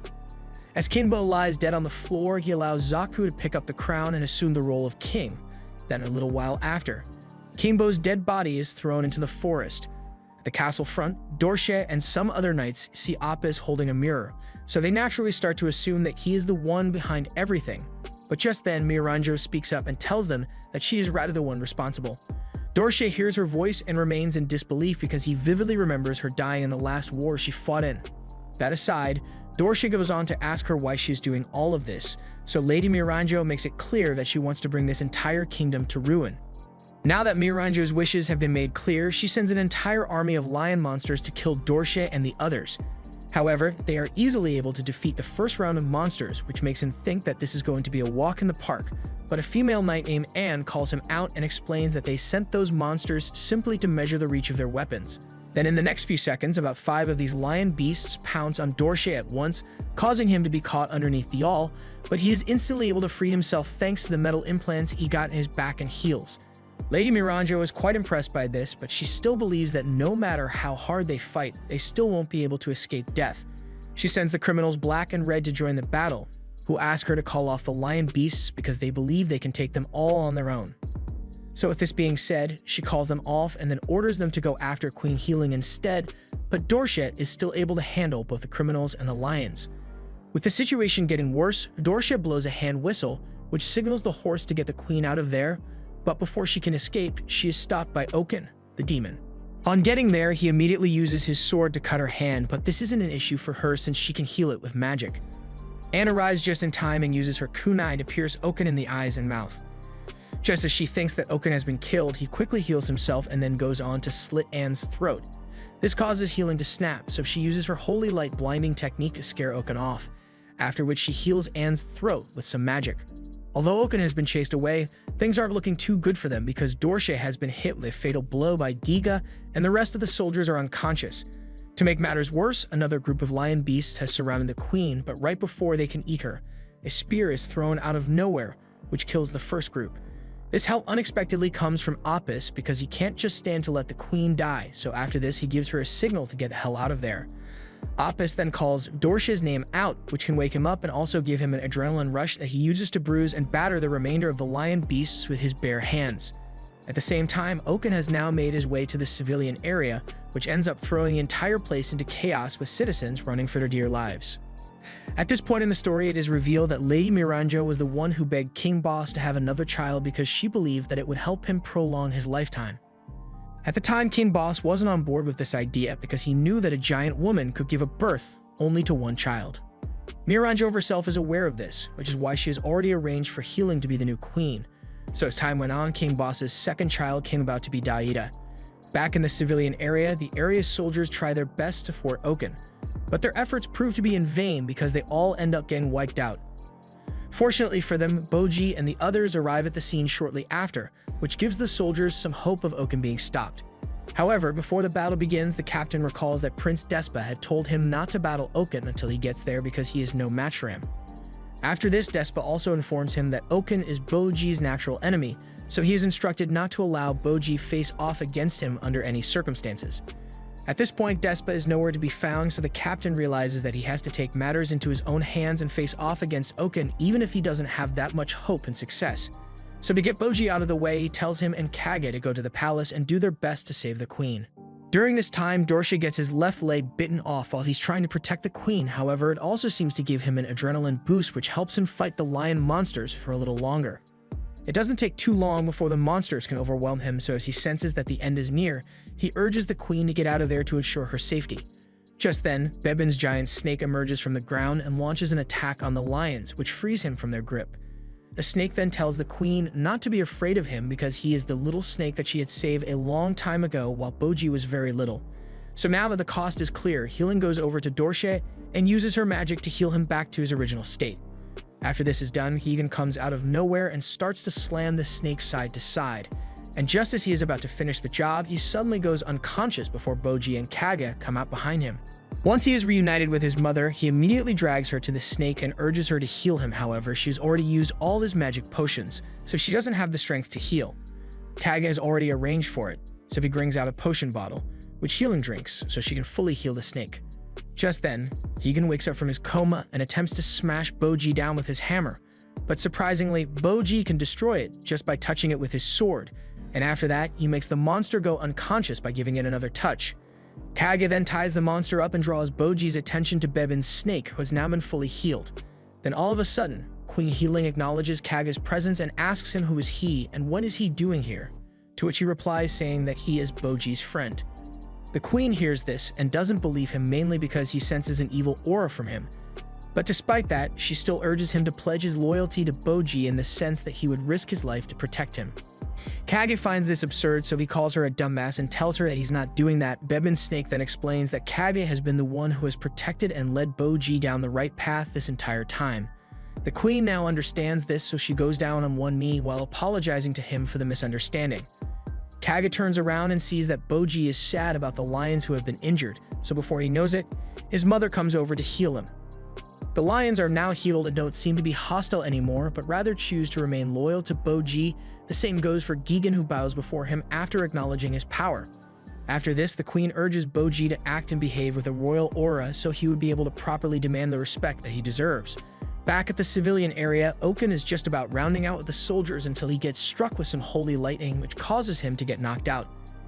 As Kimbo lies dead on the floor, he allows Zaku to pick up the crown and assume the role of king. Then a little while after, Kimbo's dead body is thrown into the forest. At the castle front, Dorche and some other knights see Apis holding a mirror, so they naturally start to assume that he is the one behind everything. But just then, Miranjo speaks up and tells them that she is rather the one responsible. Dorche hears her voice and remains in disbelief because he vividly remembers her dying in the last war she fought in. That aside, Dorche goes on to ask her why she's doing all of this, so Lady Miranjo makes it clear that she wants to bring this entire kingdom to ruin. Now that Miranjo's wishes have been made clear, she sends an entire army of lion monsters to kill Dorche and the others. However, they are easily able to defeat the first round of monsters, which makes him think that this is going to be a walk in the park. But a female knight named Anne calls him out and explains that they sent those monsters simply to measure the reach of their weapons. Then in the next few seconds, about 5 of these lion beasts pounce on Dorche at once, causing him to be caught underneath the awl, but he is instantly able to free himself thanks to the metal implants he got in his back and heels. Lady Miranjo is quite impressed by this, but she still believes that no matter how hard they fight, they still won't be able to escape death. She sends the criminals Black and Red to join the battle, who ask her to call off the lion beasts because they believe they can take them all on their own. So with this being said, she calls them off and then orders them to go after Queen Healing instead, but Dorche is still able to handle both the criminals and the lions. With the situation getting worse, Dorche blows a hand whistle, which signals the horse to get the queen out of there, but before she can escape, she is stopped by Oaken, the demon. On getting there, he immediately uses his sword to cut her hand, but this isn't an issue for her since she can heal it with magic. Anne arrives just in time and uses her kunai to pierce Oaken in the eyes and mouth. Just as she thinks that Oaken has been killed, he quickly heals himself and then goes on to slit Anne's throat. This causes healing to snap, so she uses her holy light blinding technique to scare Oaken off, after which she heals Anne's throat with some magic. Although Oaken has been chased away, things aren't looking too good for them because Dorche has been hit with a fatal blow by Giga and the rest of the soldiers are unconscious. To make matters worse, another group of lion beasts has surrounded the queen, but right before they can eat her, a spear is thrown out of nowhere, which kills the first group. This help unexpectedly comes from Apis because he can't just stand to let the queen die, so after this he gives her a signal to get the hell out of there. Apis then calls Dorche's name out, which can wake him up and also give him an adrenaline rush that he uses to bruise and batter the remainder of the lion beasts with his bare hands. At the same time, Oaken has now made his way to the civilian area, which ends up throwing the entire place into chaos with citizens running for their dear lives. At this point in the story, it is revealed that Lady Miranjo was the one who begged King Boss to have another child because she believed that it would help him prolong his lifetime. At the time, King Boss wasn't on board with this idea because he knew that a giant woman could give a birth only to one child. Miranjo herself is aware of this, which is why she has already arranged for Healing to be the new queen. So as time went on, King Boss's second child came about to be Daida. Back in the civilian area, the area's soldiers try their best to thwart Oaken, but their efforts prove to be in vain because they all end up getting wiped out. Fortunately for them, Boji and the others arrive at the scene shortly after, which gives the soldiers some hope of Oaken being stopped. However, before the battle begins, the captain recalls that Prince Despa had told him not to battle Oaken until he gets there because he is no match for him. After this, Despa also informs him that Oaken is Boji's natural enemy, so he is instructed not to allow Boji face off against him under any circumstances. At this point, Despa is nowhere to be found, so the captain realizes that he has to take matters into his own hands and face off against Oaken even if he doesn't have that much hope and success. So to get Boji out of the way, he tells him and Kage to go to the palace and do their best to save the queen. During this time, Dorche gets his left leg bitten off while he's trying to protect the queen. However, it also seems to give him an adrenaline boost which helps him fight the lion monsters for a little longer. It doesn't take too long before the monsters can overwhelm him, so as he senses that the end is near, he urges the queen to get out of there to ensure her safety. Just then, Bebin's giant snake emerges from the ground and launches an attack on the lions, which frees him from their grip. The snake then tells the queen not to be afraid of him because he is the little snake that she had saved a long time ago while Boji was very little. So now that the cost is clear, Healing goes over to Dorche and uses her magic to heal him back to his original state. After this is done, Hegan comes out of nowhere and starts to slam the snake side to side. And just as he is about to finish the job, he suddenly goes unconscious before Boji and Kage come out behind him. Once he is reunited with his mother, he immediately drags her to the snake and urges her to heal him. However, she's already used all his magic potions, so she doesn't have the strength to heal. Kage has already arranged for it, so he brings out a potion bottle, which Healing drinks so she can fully heal the snake. Just then, Hegan wakes up from his coma and attempts to smash Boji down with his hammer, but surprisingly, Boji can destroy it just by touching it with his sword, and after that, he makes the monster go unconscious by giving it another touch. Kage then ties the monster up and draws Boji's attention to Bebin's snake, who has now been fully healed. Then all of a sudden, Queen Healing acknowledges Kage's presence and asks him who is he and what is he doing here, to which he replies saying that he is Boji's friend. The queen hears this and doesn't believe him, mainly because he senses an evil aura from him. But despite that, she still urges him to pledge his loyalty to Boji in the sense that he would risk his life to protect him. Kage finds this absurd, so he calls her a dumbass and tells her that he's not doing that. Bebin's snake then explains that Kage has been the one who has protected and led Boji down the right path this entire time. The queen now understands this, so she goes down on one knee while apologizing to him for the misunderstanding. Kage turns around and sees that Boji is sad about the lions who have been injured, so before he knows it, his mother comes over to heal him. The lions are now healed and don't seem to be hostile anymore, but rather choose to remain loyal to Boji. The same goes for Gigan, who bows before him after acknowledging his power. After this, the queen urges Boji to act and behave with a royal aura so he would be able to properly demand the respect that he deserves. Back at the civilian area, Oken is just about rounding out with the soldiers until he gets struck with some holy lightning, which causes him to get knocked out.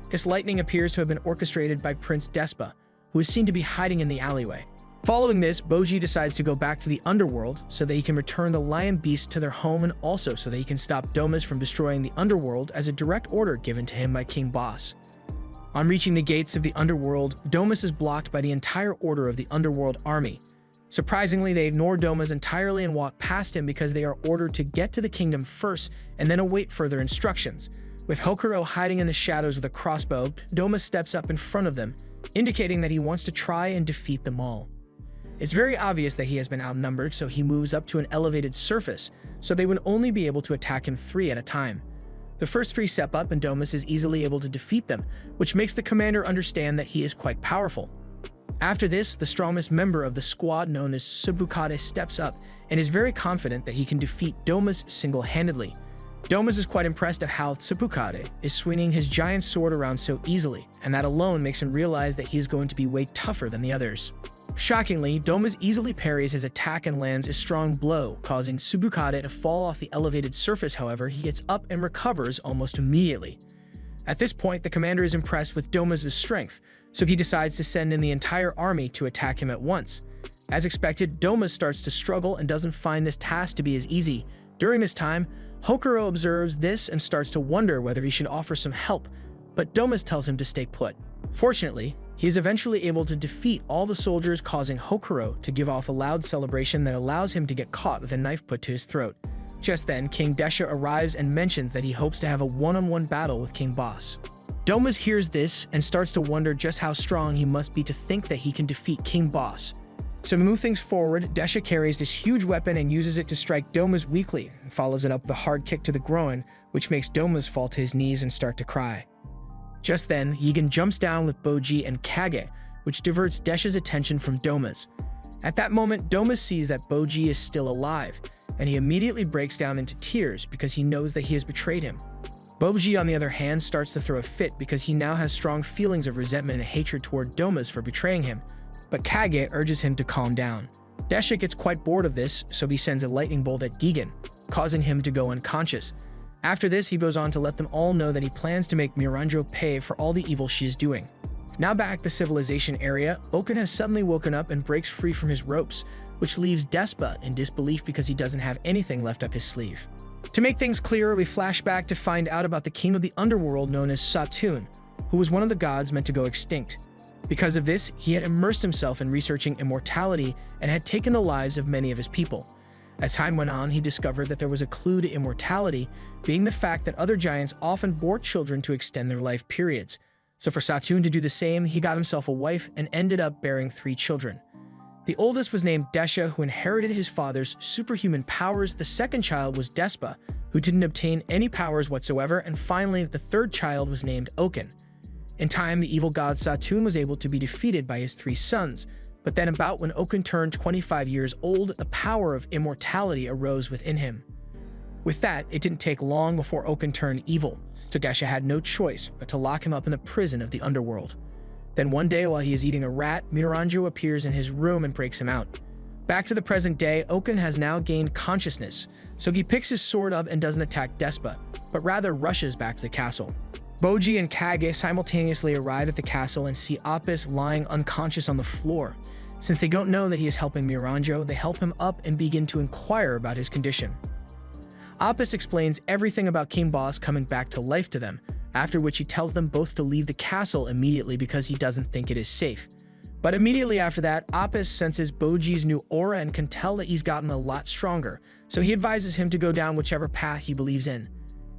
This lightning appears to have been orchestrated by Prince Despa, who is seen to be hiding in the alleyway. Following this, Boji decides to go back to the underworld so that he can return the lion beasts to their home, and also so that he can stop Domus from destroying the underworld as a direct order given to him by King Boss. On reaching the gates of the underworld, Domus is blocked by the entire order of the underworld army. Surprisingly, they ignore Domus entirely and walk past him because they are ordered to get to the kingdom first and then await further instructions. With Hokuro hiding in the shadows with a crossbow, Domus steps up in front of them, indicating that he wants to try and defeat them all. It's very obvious that he has been outnumbered, so he moves up to an elevated surface, so they would only be able to attack him 3 at a time. The first 3 step up and Domus is easily able to defeat them, which makes the commander understand that he is quite powerful. After this, the strongest member of the squad, known as Tsubukade, steps up and is very confident that he can defeat Domus single-handedly. Domus is quite impressed at how Tsubukade is swinging his giant sword around so easily, and that alone makes him realize that he is going to be way tougher than the others. Shockingly, Domus easily parries his attack and lands a strong blow, causing Tsubukade to fall off the elevated surface. However, he gets up and recovers almost immediately. At this point, the commander is impressed with Domus' strength, so he decides to send in the entire army to attack him at once. As expected, Domus starts to struggle and doesn't find this task to be as easy. During this time, Hokuro observes this and starts to wonder whether he should offer some help, but Domus tells him to stay put. Fortunately, he is eventually able to defeat all the soldiers, causing Hokuro to give off a loud celebration that allows him to get caught with a knife put to his throat. Just then, King Desha arrives and mentions that he hopes to have a one-on-one battle with King Boss. Domus hears this and starts to wonder just how strong he must be to think that he can defeat King Boss. So to move things forward, Desha carries this huge weapon and uses it to strike Domus weakly, and follows it up with a hard kick to the groin, which makes Domus fall to his knees and start to cry. Just then, Yigan jumps down with Boji and Kage, which diverts Desha's attention from Domus. At that moment, Domus sees that Boji is still alive, and he immediately breaks down into tears because he knows that he has betrayed him. Boji, on the other hand, starts to throw a fit because he now has strong feelings of resentment and hatred toward Domus for betraying him, but Kage urges him to calm down. Desha gets quite bored of this, so he sends a lightning bolt at Gigan, causing him to go unconscious. After this, he goes on to let them all know that he plans to make Miranjo pay for all the evil she is doing. Now back at the civilization area, Oken has suddenly woken up and breaks free from his ropes, which leaves Despa in disbelief because he doesn't have anything left up his sleeve. To make things clearer, we flash back to find out about the king of the underworld known as Satun, who was one of the gods meant to go extinct. Because of this, he had immersed himself in researching immortality and had taken the lives of many of his people. As time went on, he discovered that there was a clue to immortality, being the fact that other giants often bore children to extend their life periods. So for Satun to do the same, he got himself a wife and ended up bearing 3 children. The oldest was named Desha, who inherited his father's superhuman powers. The second child was Despa, who didn't obtain any powers whatsoever, and finally, the third child was named Oken. In time, the evil god Satun was able to be defeated by his 3 sons, but then about when Oken turned 25 years old, the power of immortality arose within him. With that, it didn't take long before Oken turned evil, so Desha had no choice but to lock him up in the prison of the underworld. Then one day, while he is eating a rat, Miranjo appears in his room and breaks him out. Back to the present day, Oken has now gained consciousness, so he picks his sword up and doesn't attack Despa, but rather rushes back to the castle. Boji and Kage simultaneously arrive at the castle and see Apis lying unconscious on the floor. Since they don't know that he is helping Miranjo, they help him up and begin to inquire about his condition. Apis explains everything about King Boss coming back to life to them, after which he tells them both to leave the castle immediately because he doesn't think it is safe. But immediately after that, Apis senses Boji's new aura and can tell that he's gotten a lot stronger, so he advises him to go down whichever path he believes in.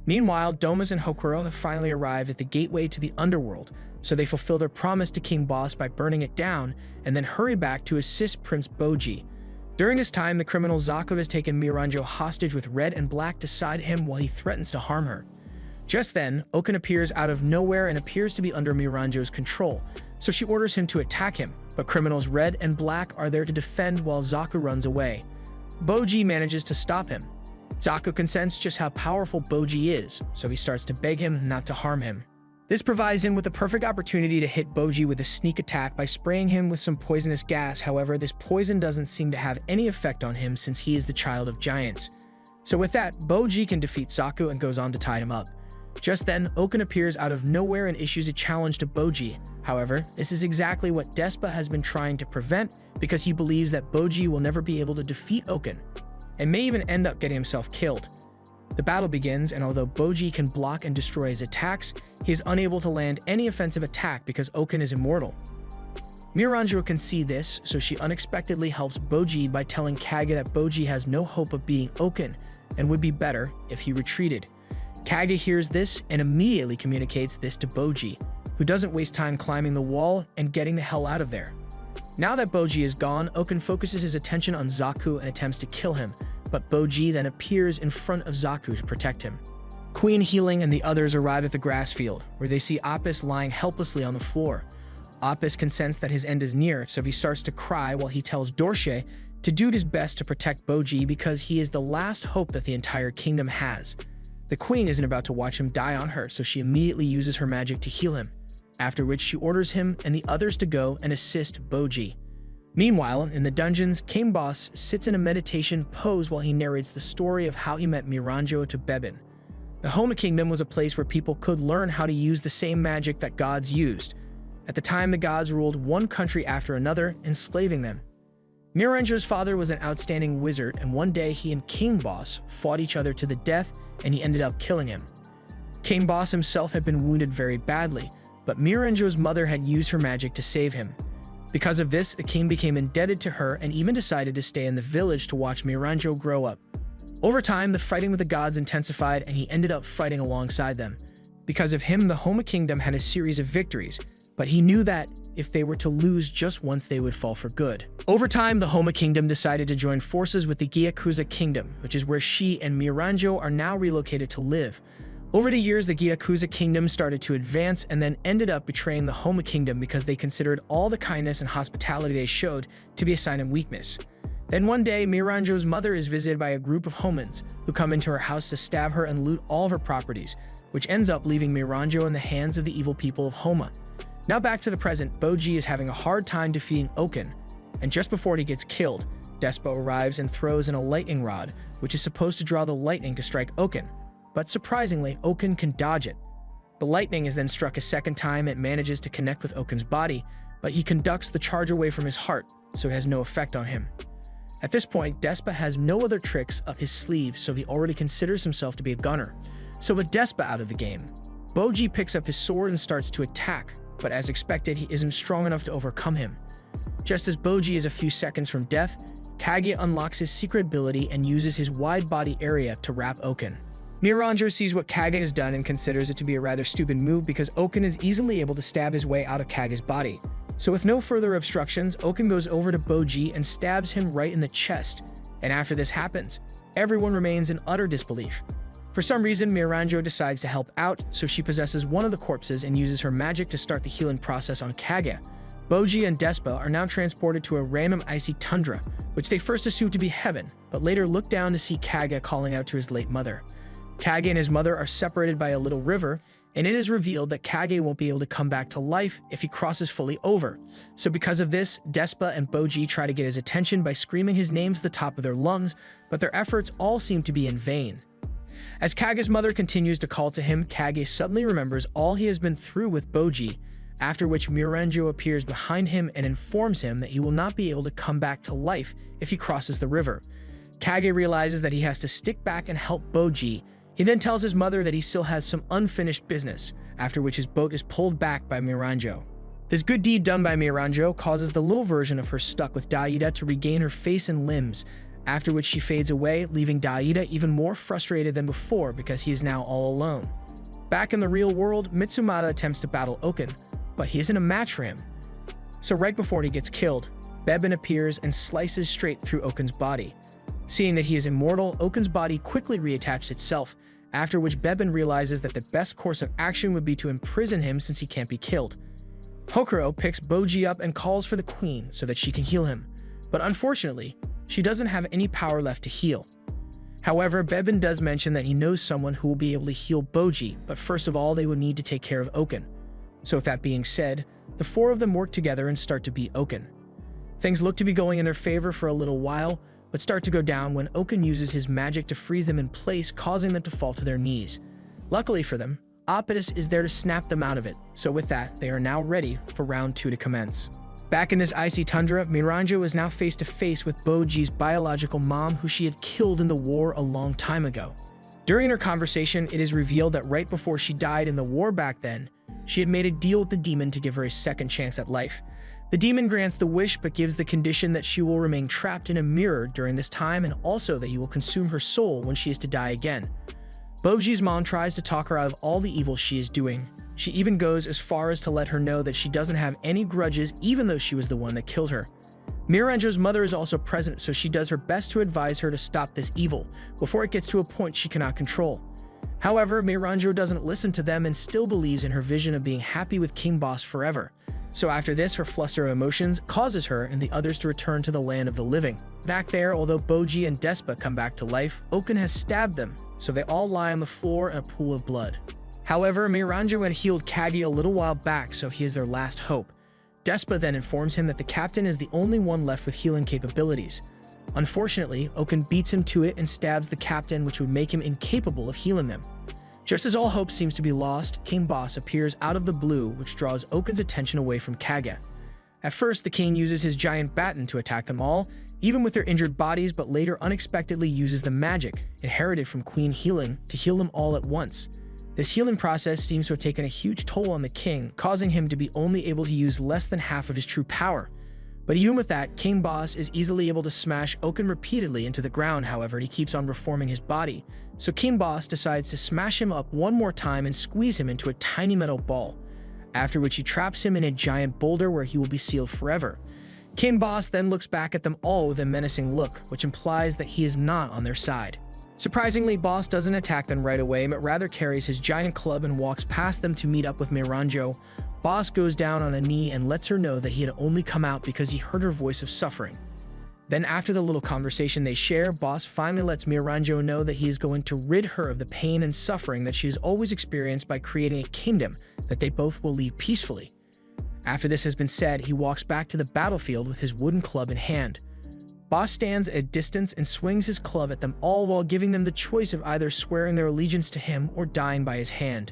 Meanwhile, Domas and Hokuro have finally arrived at the gateway to the underworld, so they fulfill their promise to King Boss by burning it down and then hurry back to assist Prince Boji. During this time, the criminal Zaku has taken Miranjo hostage with Red and Black beside him while he threatens to harm her. Just then, Oken appears out of nowhere and appears to be under Miranjo's control, so she orders him to attack him, but criminals Red and Black are there to defend while Zaku runs away. Boji manages to stop him. Zaku can sense just how powerful Boji is, so he starts to beg him not to harm him. This provides him with the perfect opportunity to hit Boji with a sneak attack by spraying him with some poisonous gas. However, this poison doesn't seem to have any effect on him since he is the child of giants. So with that, Boji can defeat Zaku and goes on to tie him up. Just then, Oken appears out of nowhere and issues a challenge to Boji. However, this is exactly what Despa has been trying to prevent because he believes that Boji will never be able to defeat Oken, and may even end up getting himself killed. The battle begins, and although Boji can block and destroy his attacks, he is unable to land any offensive attack because Oken is immortal. Miranjo can see this, so she unexpectedly helps Boji by telling Kage that Boji has no hope of beating Oken and would be better if he retreated. Kage hears this and immediately communicates this to Boji, who doesn't waste time climbing the wall and getting the hell out of there. Now that Boji is gone, Oken focuses his attention on Zaku and attempts to kill him, but Boji then appears in front of Zaku to protect him. Queen Healing and the others arrive at the grass field, where they see Apis lying helplessly on the floor. Apis can sense that his end is near, so he starts to cry while he tells Dorshe to do his best to protect Boji because he is the last hope that the entire kingdom has. The queen isn't about to watch him die on her, so she immediately uses her magic to heal him, after which she orders him and the others to go and assist Boji. Meanwhile, in the dungeons, King Boss sits in a meditation pose while he narrates the story of how he met Miranjo to Bebin. The Homa Kingdom was a place where people could learn how to use the same magic that gods used. At the time, the gods ruled one country after another, enslaving them. Miranjo's father was an outstanding wizard, and one day he and King Boss fought each other to the death, and he ended up killing him. King Boss himself had been wounded very badly, but Miranjo's mother had used her magic to save him. Because of this, the king became indebted to her and even decided to stay in the village to watch Miranjo grow up. Over time, the fighting with the gods intensified and he ended up fighting alongside them. Because of him, the Homa Kingdom had a series of victories, but he knew that if they were to lose just once, they would fall for good. Over time, the Homa Kingdom decided to join forces with the Gyakuza Kingdom, which is where she and Miranjo are now relocated to live. Over the years, the Gyakuza Kingdom started to advance and then ended up betraying the Homa Kingdom because they considered all the kindness and hospitality they showed to be a sign of weakness. Then one day, Miranjo's mother is visited by a group of Homans who come into her house to stab her and loot all of her properties, which ends up leaving Miranjo in the hands of the evil people of Homa. Now back to the present, Boji is having a hard time defeating Oken, and just before he gets killed, Despa arrives and throws in a lightning rod, which is supposed to draw the lightning to strike Oken. But surprisingly, Oken can dodge it. The lightning is then struck a second time and manages to connect with Oken's body, but he conducts the charge away from his heart, so it has no effect on him. At this point, Despa has no other tricks up his sleeve, so he already considers himself to be a gunner. So with Despa out of the game, Boji picks up his sword and starts to attack, but as expected, he isn't strong enough to overcome him. Just as Boji is a few seconds from death, Kage unlocks his secret ability and uses his wide body area to wrap Oken. Miranjo sees what Kage has done and considers it to be a rather stupid move because Oken is easily able to stab his way out of Kage's body. So with no further obstructions, Oken goes over to Boji and stabs him right in the chest. And after this happens, everyone remains in utter disbelief. For some reason, Miranjo decides to help out, so she possesses one of the corpses and uses her magic to start the healing process on Kage. Boji and Despa are now transported to a random icy tundra, which they first assumed to be heaven, but later look down to see Kage calling out to his late mother. Kage and his mother are separated by a little river, and it is revealed that Kage won't be able to come back to life if he crosses fully over. So because of this, Despa and Boji try to get his attention by screaming his name to the top of their lungs, but their efforts all seem to be in vain. As Kage's mother continues to call to him, Kage suddenly remembers all he has been through with Boji, after which Miranjo appears behind him and informs him that he will not be able to come back to life if he crosses the river. Kage realizes that he has to stick back and help Boji. He then tells his mother that he still has some unfinished business, after which his boat is pulled back by Miranjo. This good deed done by Miranjo causes the little version of her stuck with Daida to regain her face and limbs, after which she fades away, leaving Daida even more frustrated than before because he is now all alone. Back in the real world, Mitsumata attempts to battle Oken, but he isn't a match for him. So right before he gets killed, Bebin appears and slices straight through Oken's body. Seeing that he is immortal, Oken's body quickly reattaches itself, after which Bebin realizes that the best course of action would be to imprison him since he can't be killed. Hokuro picks Boji up and calls for the queen so that she can heal him, but unfortunately, she doesn't have any power left to heal. However, Bebin does mention that he knows someone who will be able to heal Boji, but first of all, they would need to take care of Oken. So with that being said, the four of them work together and start to beat Oken. Things look to be going in their favor for a little while, but start to go down when Oken uses his magic to freeze them in place, causing them to fall to their knees. Luckily for them, Apetus is there to snap them out of it, so with that, they are now ready for round 2 to commence. Back in this icy tundra, Miranjo is now face to face with Boji's biological mom, who she had killed in the war a long time ago. During her conversation, it is revealed that right before she died in the war back then, she had made a deal with the demon to give her a second chance at life. The demon grants the wish but gives the condition that she will remain trapped in a mirror during this time and also that he will consume her soul when she is to die again. Boji's mom tries to talk her out of all the evil she is doing. She even goes as far as to let her know that she doesn't have any grudges even though she was the one that killed her. Miranjo's mother is also present, so she does her best to advise her to stop this evil before it gets to a point she cannot control. However, Miranjo doesn't listen to them and still believes in her vision of being happy with King Boss forever. So after this, her fluster of emotions causes her and the others to return to the land of the living. Back there, although Boji and Despa come back to life, Oken has stabbed them, so they all lie on the floor in a pool of blood. However, Miranjo had healed Kage a little while back, so he is their last hope. Despa then informs him that the captain is the only one left with healing capabilities. Unfortunately, Oken beats him to it and stabs the captain, which would make him incapable of healing them. Just as all hope seems to be lost, King Boss appears out of the blue, which draws Oken's attention away from Kage. At first, the king uses his giant baton to attack them all, even with their injured bodies, but later unexpectedly uses the magic, inherited from Queen Healing, to heal them all at once. This healing process seems to have taken a huge toll on the king, causing him to be only able to use less than half of his true power. But even with that, King Boss is easily able to smash Oken repeatedly into the ground. However, he keeps on reforming his body, so King Boss decides to smash him up one more time and squeeze him into a tiny metal ball, after which he traps him in a giant boulder where he will be sealed forever. King Boss then looks back at them all with a menacing look, which implies that he is not on their side. Surprisingly, Boss doesn't attack them right away, but rather carries his giant club and walks past them to meet up with Miranjo. Boss goes down on a knee and lets her know that he had only come out because he heard her voice of suffering. Then after the little conversation they share, Boss finally lets Miranjo know that he is going to rid her of the pain and suffering that she has always experienced by creating a kingdom that they both will leave peacefully. After this has been said, he walks back to the battlefield with his wooden club in hand. Boss stands at a distance and swings his club at them all while giving them the choice of either swearing their allegiance to him or dying by his hand.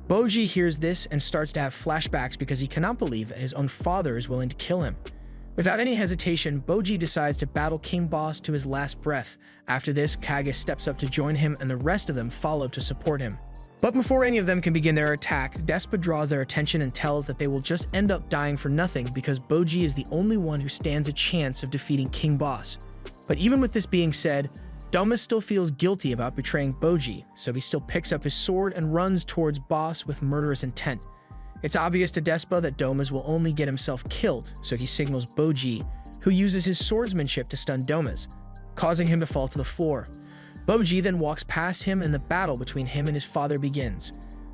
Boji hears this and starts to have flashbacks because he cannot believe that his own father is willing to kill him. Without any hesitation, Boji decides to battle King Boss to his last breath. After this, Kage steps up to join him and the rest of them follow to support him. But before any of them can begin their attack, Despa draws their attention and tells that they will just end up dying for nothing because Boji is the only one who stands a chance of defeating King Boss. But even with this being said, Domas still feels guilty about betraying Boji, so he still picks up his sword and runs towards Boss with murderous intent. It's obvious to Despa that Domas will only get himself killed, so he signals Boji, who uses his swordsmanship to stun Domas, causing him to fall to the floor. Boji then walks past him and the battle between him and his father begins.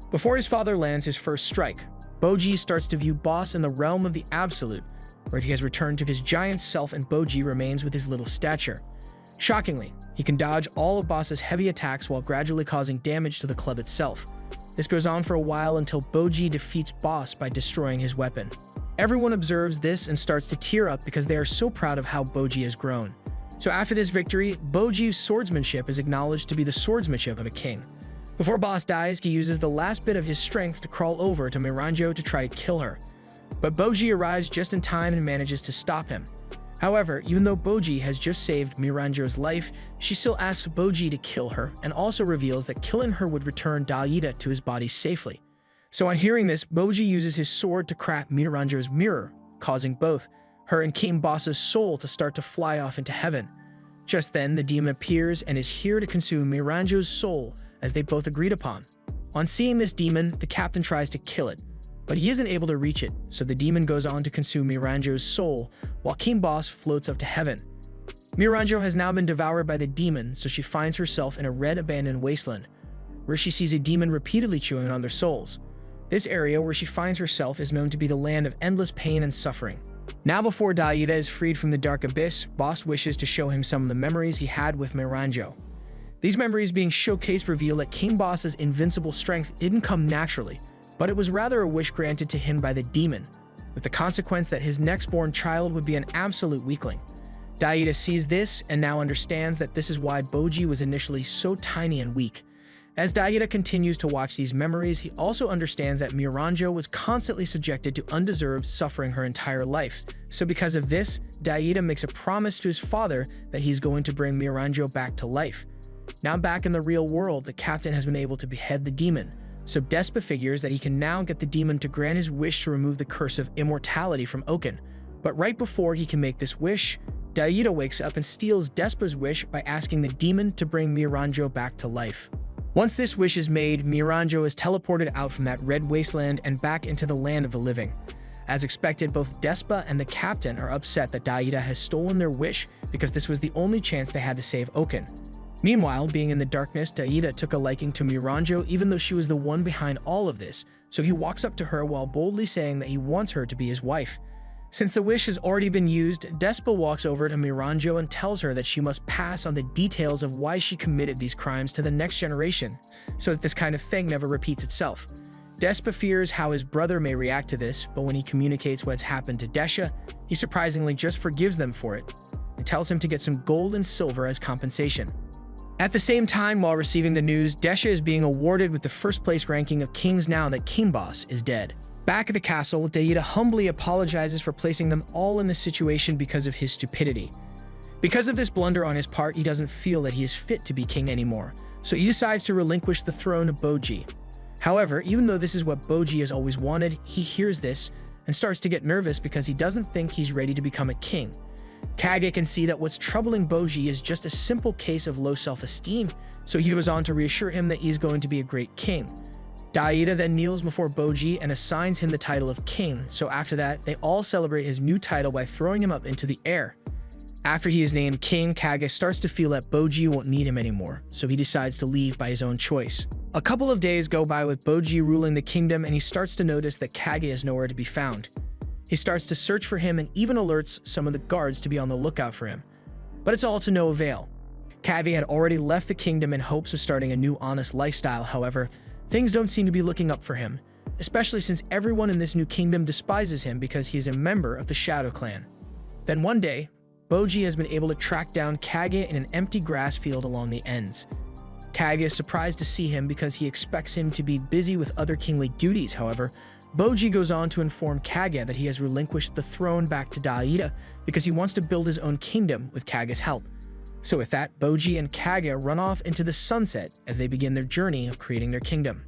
Before his father lands his first strike, Boji starts to view Boss in the realm of the Absolute, where he has returned to his giant self and Boji remains with his little stature. Shockingly, he can dodge all of Boss's heavy attacks while gradually causing damage to the club itself. This goes on for a while until Boji defeats Boss by destroying his weapon. Everyone observes this and starts to tear up because they are so proud of how Boji has grown. So after this victory, Boji's swordsmanship is acknowledged to be the swordsmanship of a king. Before Boss dies, he uses the last bit of his strength to crawl over to Miranjo to try to kill her. But Boji arrives just in time and manages to stop him. However, even though Boji has just saved Miranjo's life, she still asks Boji to kill her and also reveals that killing her would return Dalida to his body safely. So on hearing this, Boji uses his sword to crack Miranjo's mirror, causing both her and King Boss's soul to start to fly off into heaven. Just then, the demon appears and is here to consume Miranjo's soul, as they both agreed upon. On seeing this demon, the captain tries to kill it, but he isn't able to reach it, so the demon goes on to consume Miranjo's soul, while King Boss floats up to heaven. Miranjo has now been devoured by the demon, so she finds herself in a red abandoned wasteland, where she sees a demon repeatedly chewing on their souls. This area where she finds herself is known to be the land of endless pain and suffering. Now before Dalida is freed from the dark abyss, Boss wishes to show him some of the memories he had with Miranjo. These memories being showcased reveal that King Boss's invincible strength didn't come naturally, but it was rather a wish granted to him by the demon, with the consequence that his next-born child would be an absolute weakling. Dalida sees this and now understands that this is why Boji was initially so tiny and weak. As Dalida continues to watch these memories, he also understands that Miranjo was constantly subjected to undeserved suffering her entire life. So because of this, Dalida makes a promise to his father that he's going to bring Miranjo back to life. Now back in the real world, the captain has been able to behead the demon, so Despa figures that he can now get the demon to grant his wish to remove the curse of immortality from Oken. But right before he can make this wish, Dalida wakes up and steals Despa's wish by asking the demon to bring Miranjo back to life. Once this wish is made, Miranjo is teleported out from that red wasteland and back into the land of the living. As expected, both Despa and the captain are upset that Dalida has stolen their wish because this was the only chance they had to save Oken. Meanwhile, being in the darkness, Dalida took a liking to Miranjo even though she was the one behind all of this, so he walks up to her while boldly saying that he wants her to be his wife. Since the wish has already been used, Despa walks over to Miranjo and tells her that she must pass on the details of why she committed these crimes to the next generation, so that this kind of thing never repeats itself. Despa fears how his brother may react to this, but when he communicates what's happened to Desha, he surprisingly just forgives them for it, and tells him to get some gold and silver as compensation. At the same time, while receiving the news, Desha is being awarded with the first place ranking of kings now that King Boss is dead. Back at the castle, Dalida humbly apologizes for placing them all in this situation because of his stupidity. Because of this blunder on his part, he doesn't feel that he is fit to be king anymore, so he decides to relinquish the throne to Boji. However, even though this is what Boji has always wanted, he hears this and starts to get nervous because he doesn't think he's ready to become a king. Kage can see that what's troubling Boji is just a simple case of low self-esteem, so he goes on to reassure him that he's going to be a great king. Dalida then kneels before Boji and assigns him the title of king, so after that, they all celebrate his new title by throwing him up into the air. After he is named king, Kage starts to feel that Boji won't need him anymore, so he decides to leave by his own choice. A couple of days go by with Boji ruling the kingdom, and he starts to notice that Kage is nowhere to be found. He starts to search for him and even alerts some of the guards to be on the lookout for him. But it's all to no avail. Kage had already left the kingdom in hopes of starting a new honest lifestyle, however, things don't seem to be looking up for him, especially since everyone in this new kingdom despises him because he is a member of the Shadow Clan. Then one day, Boji has been able to track down Kage in an empty grass field along the ends. Kage is surprised to see him because he expects him to be busy with other kingly duties, however, Boji goes on to inform Kage that he has relinquished the throne back to Dalida because he wants to build his own kingdom with Kage's help. So with that, Boji and Kage run off into the sunset as they begin their journey of creating their kingdom.